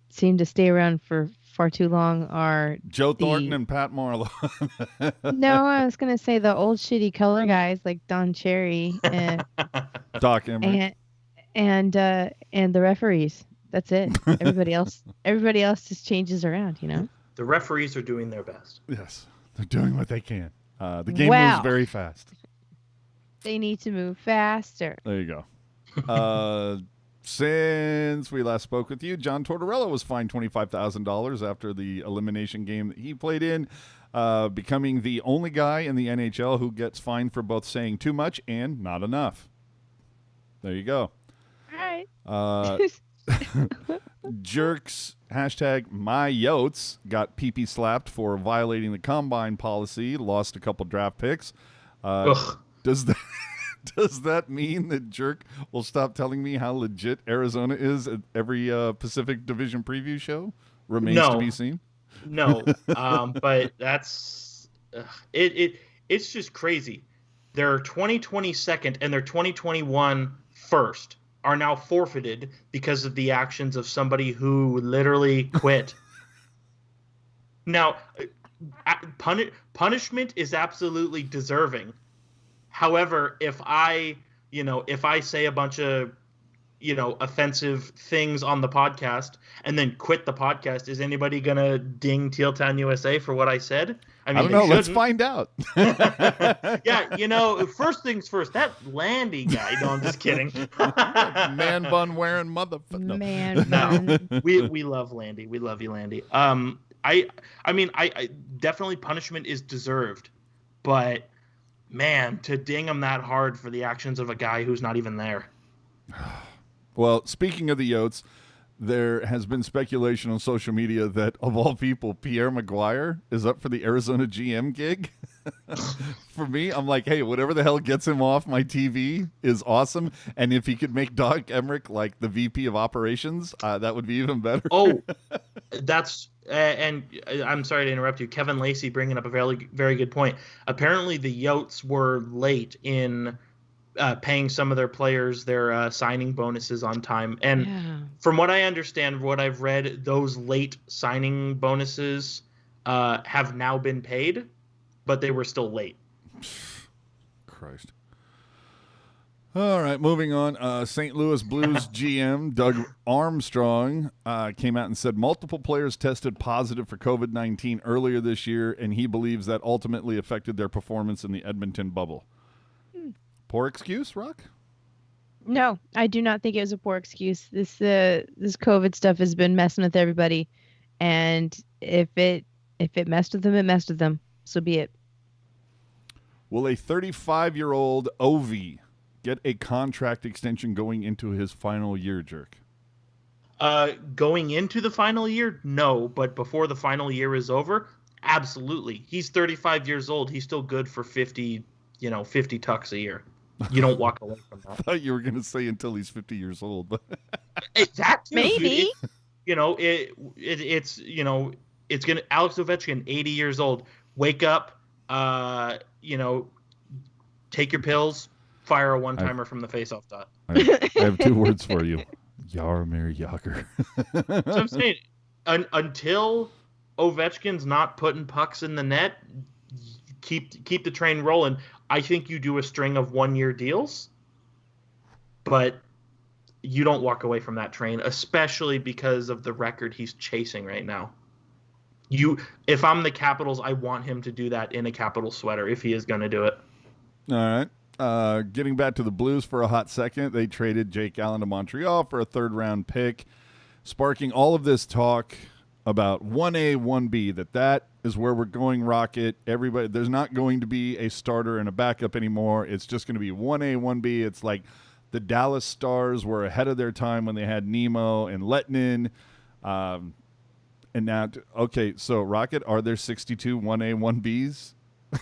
seem to stay around for far too long are Joe Thornton and Pat Marlowe. No, I was going to say the old shitty color guys like Don Cherry and Doc Emmerich. And the referees. That's it. Everybody else just changes around, you know. The referees are doing their best. Yes, they're doing what they can. The game moves very fast. They need to move faster. There you go. Since we last spoke with you, John Tortorella was fined $25,000 after the elimination game that he played in, becoming the only guy in the NHL who gets fined for both saying too much and not enough. There you go. All right. Jerks, #MyYotes, got pee-pee slapped for violating the combine policy, lost a couple draft picks. Does that mean that Jerk will stop telling me how legit Arizona is at every Pacific Division preview show? Remains to be seen. No, but that's it's just crazy. Their 2020 second and their 2021 first are now forfeited because of the actions of somebody who literally quit. Now, punishment is absolutely deserving. However, if I say a bunch of, offensive things on the podcast and then quit the podcast, is anybody going to ding Tealtown USA for what I said? I don't know. Let's find out. Yeah, first things first, that Landy guy. No, I'm just kidding. Man bun wearing motherfucker. No. Man bun. No, we love Landy. We love you, Landy. I definitely punishment is deserved, but man, to ding him that hard for the actions of a guy who's not even there. Well, speaking of the Yotes, there has been speculation on social media that, of all people, Pierre Maguire is up for the Arizona GM gig. For me, I'm like, hey, whatever the hell gets him off my TV is awesome. And if he could make Doug Emmerich like the VP of operations, that would be even better. Oh, that's and I'm sorry to interrupt you. Kevin Lacey bringing up a very, very good point. Apparently, the Yotes were late in paying some of their players their signing bonuses on time. And from what I understand, what I've read, those late signing bonuses have now been paid, but they were still late. Christ. All right, moving on. St. Louis Blues GM Doug Armstrong came out and said multiple players tested positive for COVID-19 earlier this year, and he believes that ultimately affected their performance in the Edmonton bubble. Poor excuse, Rock? No, I do not think it was a poor excuse. This COVID stuff has been messing with everybody, and if it messed with them, it messed with them. So be it. Will a 35-year-old Ovi get a contract extension going into his final year, Jerk? Going into the final year, no. But before the final year is over, absolutely. He's 35 years old. He's still good for 50 tucks a year. You don't walk away from that. I thought you were going to say until he's 50 years old. But that too, maybe. It's going to Alex Ovechkin, 80 years old. Wake up, take your pills, fire a one-timer from the face-off dot. I have two words for you. Jaromir Jagr. So I'm saying, until Ovechkin's not putting pucks in the net, keep the train rolling. I think you do a string of one-year deals, but you don't walk away from that train, especially because of the record he's chasing right now. If I'm the Capitals, I want him to do that in a Capitals sweater if he is going to do it. All right. Getting back to the Blues for a hot second, they traded Jake Allen to Montreal for a third-round pick, sparking all of this talk about 1A, 1B, that is where we're going, Rocket. Everybody, there's not going to be a starter and a backup anymore. It's just going to be 1A, 1B. It's like the Dallas Stars were ahead of their time when they had Nemo and Lettinen. And now, okay, so Rocket, are there 62 1A,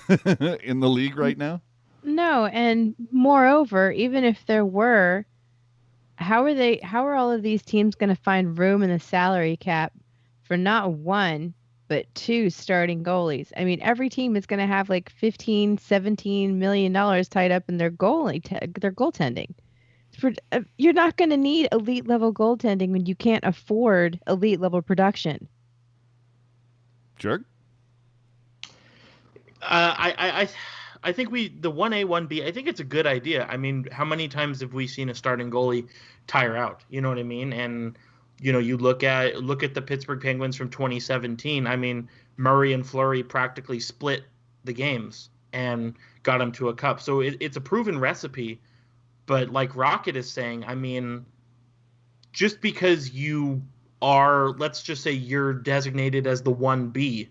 1Bs in the league right now? No, and moreover, even if there were, how are all of these teams going to find room in the salary cap for not one, but two starting goalies? I mean, every team is going to have like $15-17 million tied up in their goaltending. You're not going to need elite level goaltending when you can't afford elite level production. Jerk? I think the 1A, 1B, I think it's a good idea. I mean, how many times have we seen a starting goalie tire out? You know what I mean? And, you look at the Pittsburgh Penguins from 2017. I mean, Murray and Fleury practically split the games and got them to a cup. So it's a proven recipe. But like Rocket is saying, I mean, just because you are, let's just say you're designated as the 1B,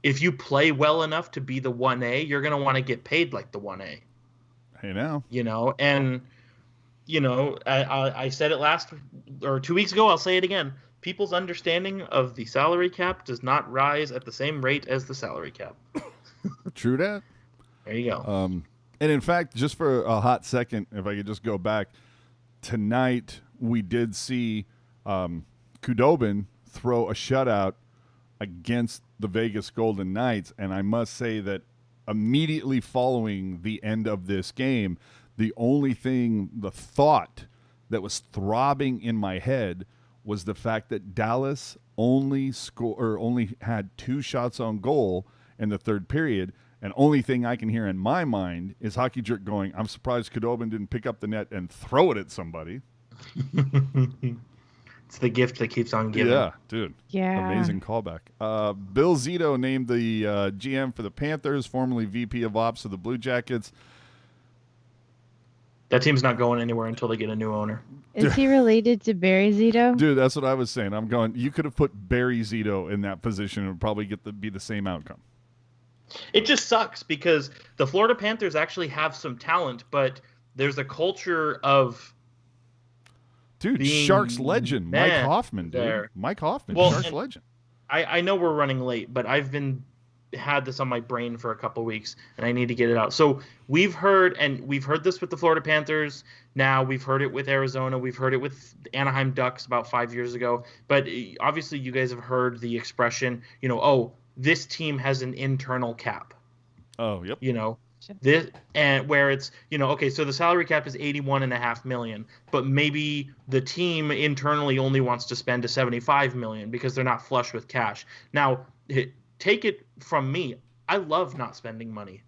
if you play well enough to be the 1A, you're going to want to get paid like the 1A. Hey, now. And, I said it 2 weeks ago, I'll say it again. People's understanding of the salary cap does not rise at the same rate as the salary cap. True that. There you go. And in fact, just for a hot second, if I could just go back, tonight we did see Khudobin throw a shutout against the Vegas Golden Knights, and I must say that immediately following the end of this game, the thought that was throbbing in my head was the fact that Dallas only had 2 shots on goal in the third period. And only thing I can hear in my mind is Hockey Jerk going, I'm surprised Khudobin didn't pick up the net and throw it at somebody. It's the gift that keeps on giving. Yeah, dude. Yeah. Amazing callback. Bill Zito named the GM for the Panthers, formerly VP of Ops of the Blue Jackets. That team's not going anywhere until they get a new owner. Is he related to Barry Zito? Dude, that's what I was saying. I'm going, you could have put Barry Zito in that position and it would probably be the same outcome. It just sucks because the Florida Panthers actually have some talent, but there's a culture of Sharks legend, Mike Hoffman, dude. There. Mike Hoffman, Well, Sharks legend. I know we're running late, but I've had this on my brain for a couple weeks, and I need to get it out. So we've heard this with the Florida Panthers. Now we've heard it with Arizona. We've heard it with the Anaheim Ducks about 5 years ago. But obviously you guys have heard the expression, this team has an internal cap. Oh, yep. This, and where it's, okay, so the salary cap is $81.5 million, but maybe the team internally only wants to spend $75 million because they're not flush with cash. Now, take it from me, I love not spending money,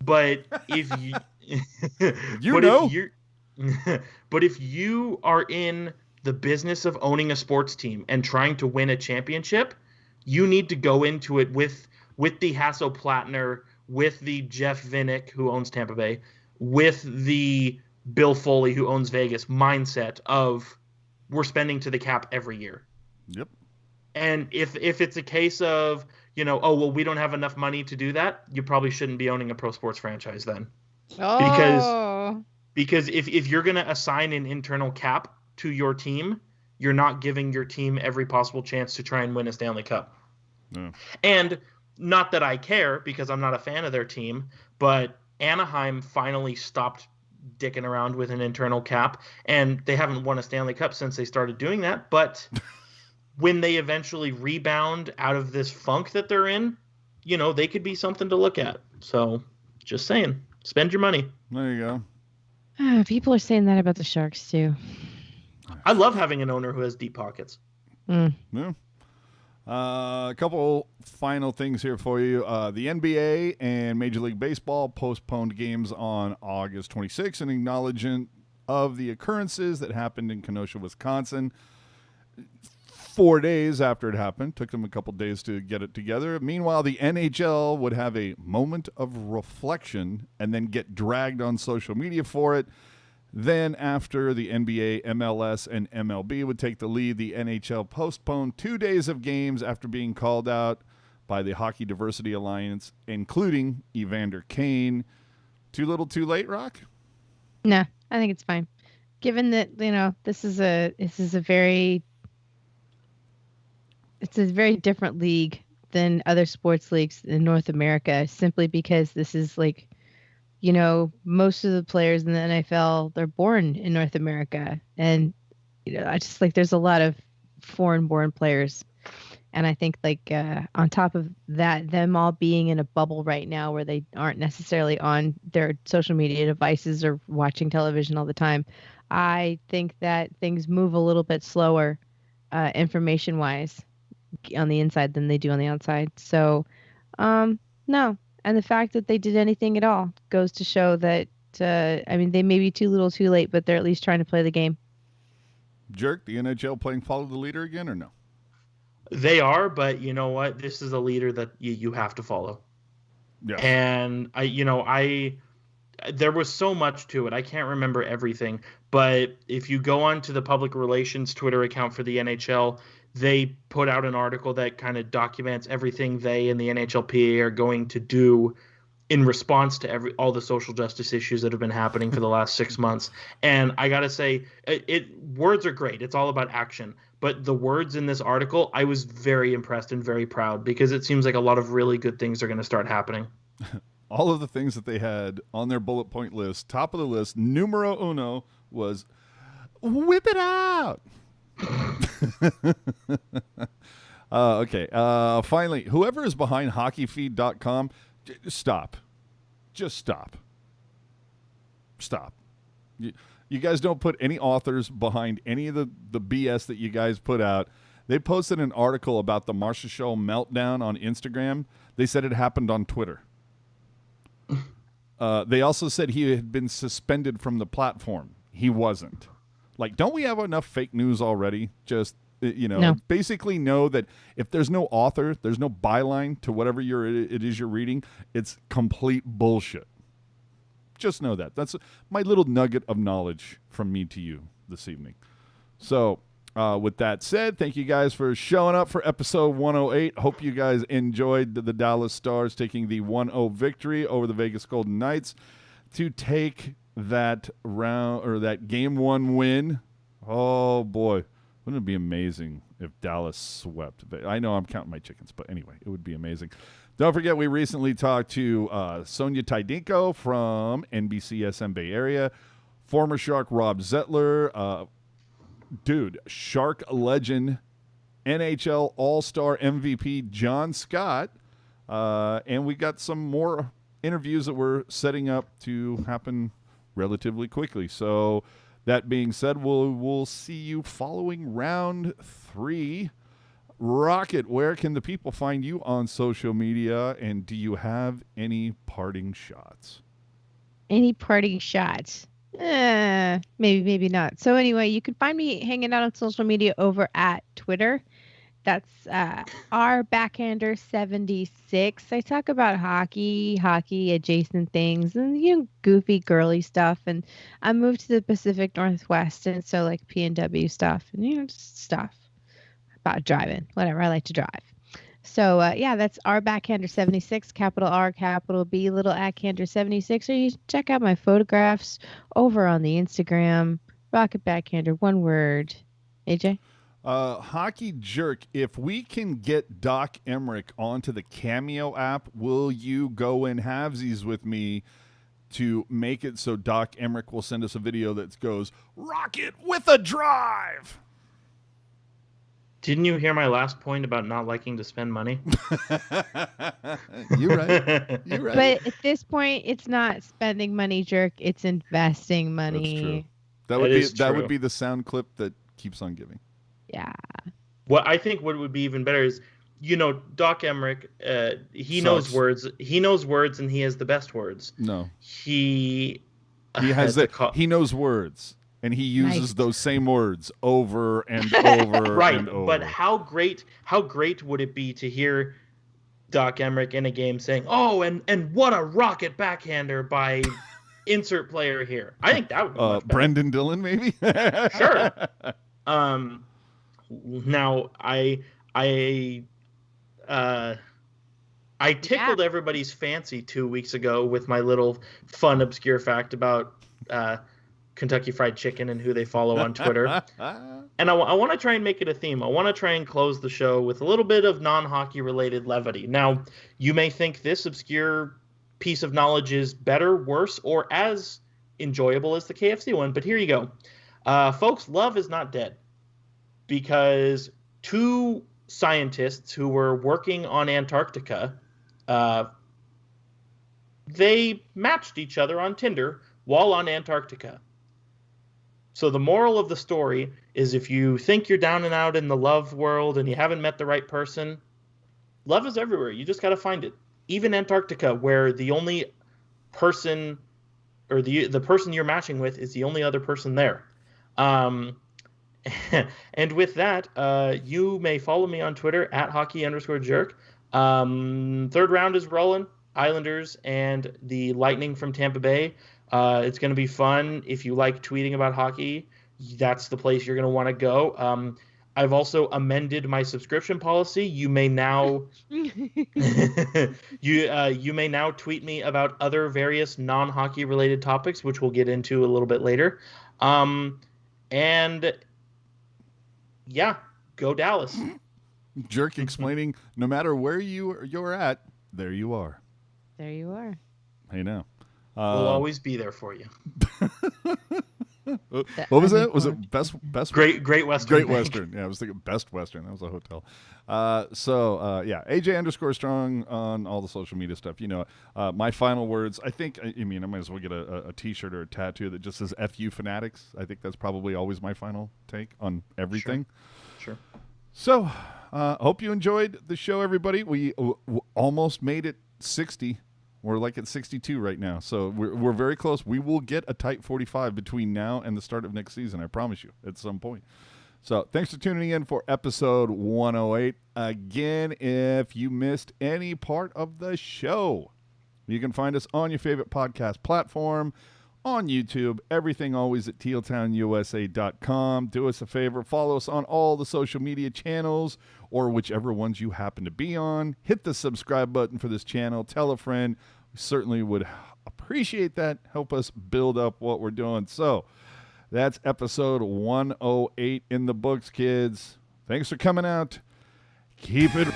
but if you, But if you are in the business of owning a sports team and trying to win a championship, you need to go into it with the Hasso-Plattner, with the Jeff Vinnick, who owns Tampa Bay, with the Bill Foley, who owns Vegas, mindset of we're spending to the cap every year. Yep. And if it's a case of, oh, well, we don't have enough money to do that, you probably shouldn't be owning a pro sports franchise then. Oh. Because if you're going to assign an internal cap to your team, you're not giving your team every possible chance to try and win a Stanley Cup. No. And not that I care, because I'm not a fan of their team, but Anaheim finally stopped dicking around with an internal cap, and they haven't won a Stanley Cup since they started doing that. But when they eventually rebound out of this funk that they're in, they could be something to look at. So just saying, spend your money. There you go. People are saying that about the Sharks too. I love having an owner who has deep pockets. Yeah. A couple final things here for you. The NBA and Major League Baseball postponed games on August 26th in acknowledgement of the occurrences that happened in Kenosha, Wisconsin. 4 days after it happened. Took them a couple days to get it together. Meanwhile, the NHL would have a moment of reflection and then get dragged on social media for it. Then after the NBA, MLS, and MLB would take the lead, the NHL postponed 2 days of games after being called out by the Hockey Diversity Alliance, including Evander Kane. Too little, too late, Rock? No, I think it's fine. Given that, this is a very different league than other sports leagues in North America, simply because this is like, most of the players in the NFL, they're born in North America. And, I just there's a lot of foreign born players. And I think on top of that, them all being in a bubble right now where they aren't necessarily on their social media devices or watching television all the time, I think that things move a little bit slower information wise on the inside than they do on the outside. So, no. And the fact that they did anything at all goes to show that, they may be too little too late, but they're at least trying to play the game. Jerk, the NHL playing follow the leader again or no? They are, but you know what? This is a leader that you have to follow. Yeah. And there was so much to it. I can't remember everything, but if you go on to the public relations Twitter account for the NHL, they put out an article that kind of documents everything they and the NHLPA are going to do in response to all the social justice issues that have been happening for the last 6 months. And I got to say, words are great. It's all about action. But the words in this article, I was very impressed and very proud, because it seems like a lot of really good things are going to start happening. All of the things that they had on their bullet point list, top of the list, numero uno, was whip it out. Okay. Finally, whoever is behind hockeyfeed.com, stop. Just stop. Stop. You guys don't put any authors behind any of the BS that you guys put out. They posted an article about the Marshall meltdown on Instagram. They said it happened on Twitter. They also said he had been suspended from the platform. He wasn't. Don't we have enough fake news already? Just, No. Basically know that if there's no author, there's no byline to whatever it is you're reading, it's complete bullshit. Just know that. That's my little nugget of knowledge from me to you this evening. So, with that said, thank you guys for showing up for episode 108. Hope you guys enjoyed the Dallas Stars taking the 1-0 victory over the Vegas Golden Knights to take that round, or that game one win. Oh boy, wouldn't it be amazing if Dallas swept? I know I'm counting my chickens, but anyway, it would be amazing. Don't forget, we recently talked to Sonia Tydinko from NBCSM Bay Area, former Shark Rob Zettler, Shark legend, NHL All-Star MVP John Scott, and we got some more interviews that we're setting up to happen relatively quickly. So that being said, we'll see you following round 3. Rocket, where can the people find you on social media, and do you have any parting shots? Any parting shots? Maybe not. So anyway, you can find me hanging out on social media over at Twitter. That's our backhander 76. I talk about hockey adjacent things, and goofy girly stuff. And I moved to the Pacific Northwest, and so like PNW stuff, and just stuff about driving, whatever. I like to drive. So yeah, that's our backhander 76, capital R, capital B, little backhander 76. Or you check out my photographs over on the Instagram. Rocket backhander, one word. AJ? Hockey Jerk, if we can get Doc Emmerich onto the Cameo app, will you go in halvesies with me to make it so Doc Emmerich will send us a video that goes, Rocket with a drive? Didn't you hear my last point about not liking to spend money? You're right. You're right. But at this point, it's not spending money, Jerk. It's investing money. That's true. That would be the sound clip that keeps on giving. Yeah. What I think what would be even better is, Doc Emmerich, he knows words. He knows words, and he has the best words. No. He has he knows words, and he uses those same words over and over right, and over. But how great would it be to hear Doc Emmerich in a game saying, "Oh, and what a rocket backhander by insert player here." I think that would be much better. Brendan Dillon, maybe. Sure. Now I tickled everybody's fancy 2 weeks ago with my little fun obscure fact about Kentucky Fried Chicken and who they follow on Twitter. And I want to try and make it a theme. I want to try and close the show with a little bit of non-hockey related levity. Now, you may think this obscure piece of knowledge is better, worse, or as enjoyable as the KFC one, but here you go. Folks, love is not dead, because two scientists who were working on Antarctica, they matched each other on Tinder while on Antarctica. So the moral of the story is, if you think you're down and out in the love world and you haven't met the right person, love is everywhere. You just got to find it. Even Antarctica, where the only person, or the person you're matching with, is the only other person there. And with that, you may follow me on Twitter at hockey_jerk. Third round is rolling. Islanders and the Lightning from Tampa Bay. It's going to be fun. If you like tweeting about hockey, that's the place you're going to want to go. I've also amended my subscription policy. You may now you may now tweet me about other various non-hockey related topics, which we'll get into a little bit later. And yeah, go Dallas. Jerk explaining, no matter where you're at, there you are. There you are. Hey, now. We'll always be there for you. What was it? Was it Best Great Western? Great Western. Yeah, I was thinking Best Western. That was a hotel. Yeah, AJ_Strong on all the social media stuff. My final words. I might as well get a T-shirt or a tattoo that just says "FU Fanatics." I think that's probably always my final take on everything. Sure. So, hope you enjoyed the show, everybody. We almost made it 60. We're like at 62 right now, so we're very close. We will get a tight 45 between now and the start of next season, I promise you, at some point. So thanks for tuning in for episode 108. Again, if you missed any part of the show, you can find us on your favorite podcast platform, on YouTube, everything always at tealtownusa.com. Do us a favor, follow us on all the social media channels, or whichever ones you happen to be on. Hit the subscribe button for this channel. Tell a friend. We certainly would appreciate that. Help us build up what we're doing. So that's episode 108 in the books, kids. Thanks for coming out. Keep it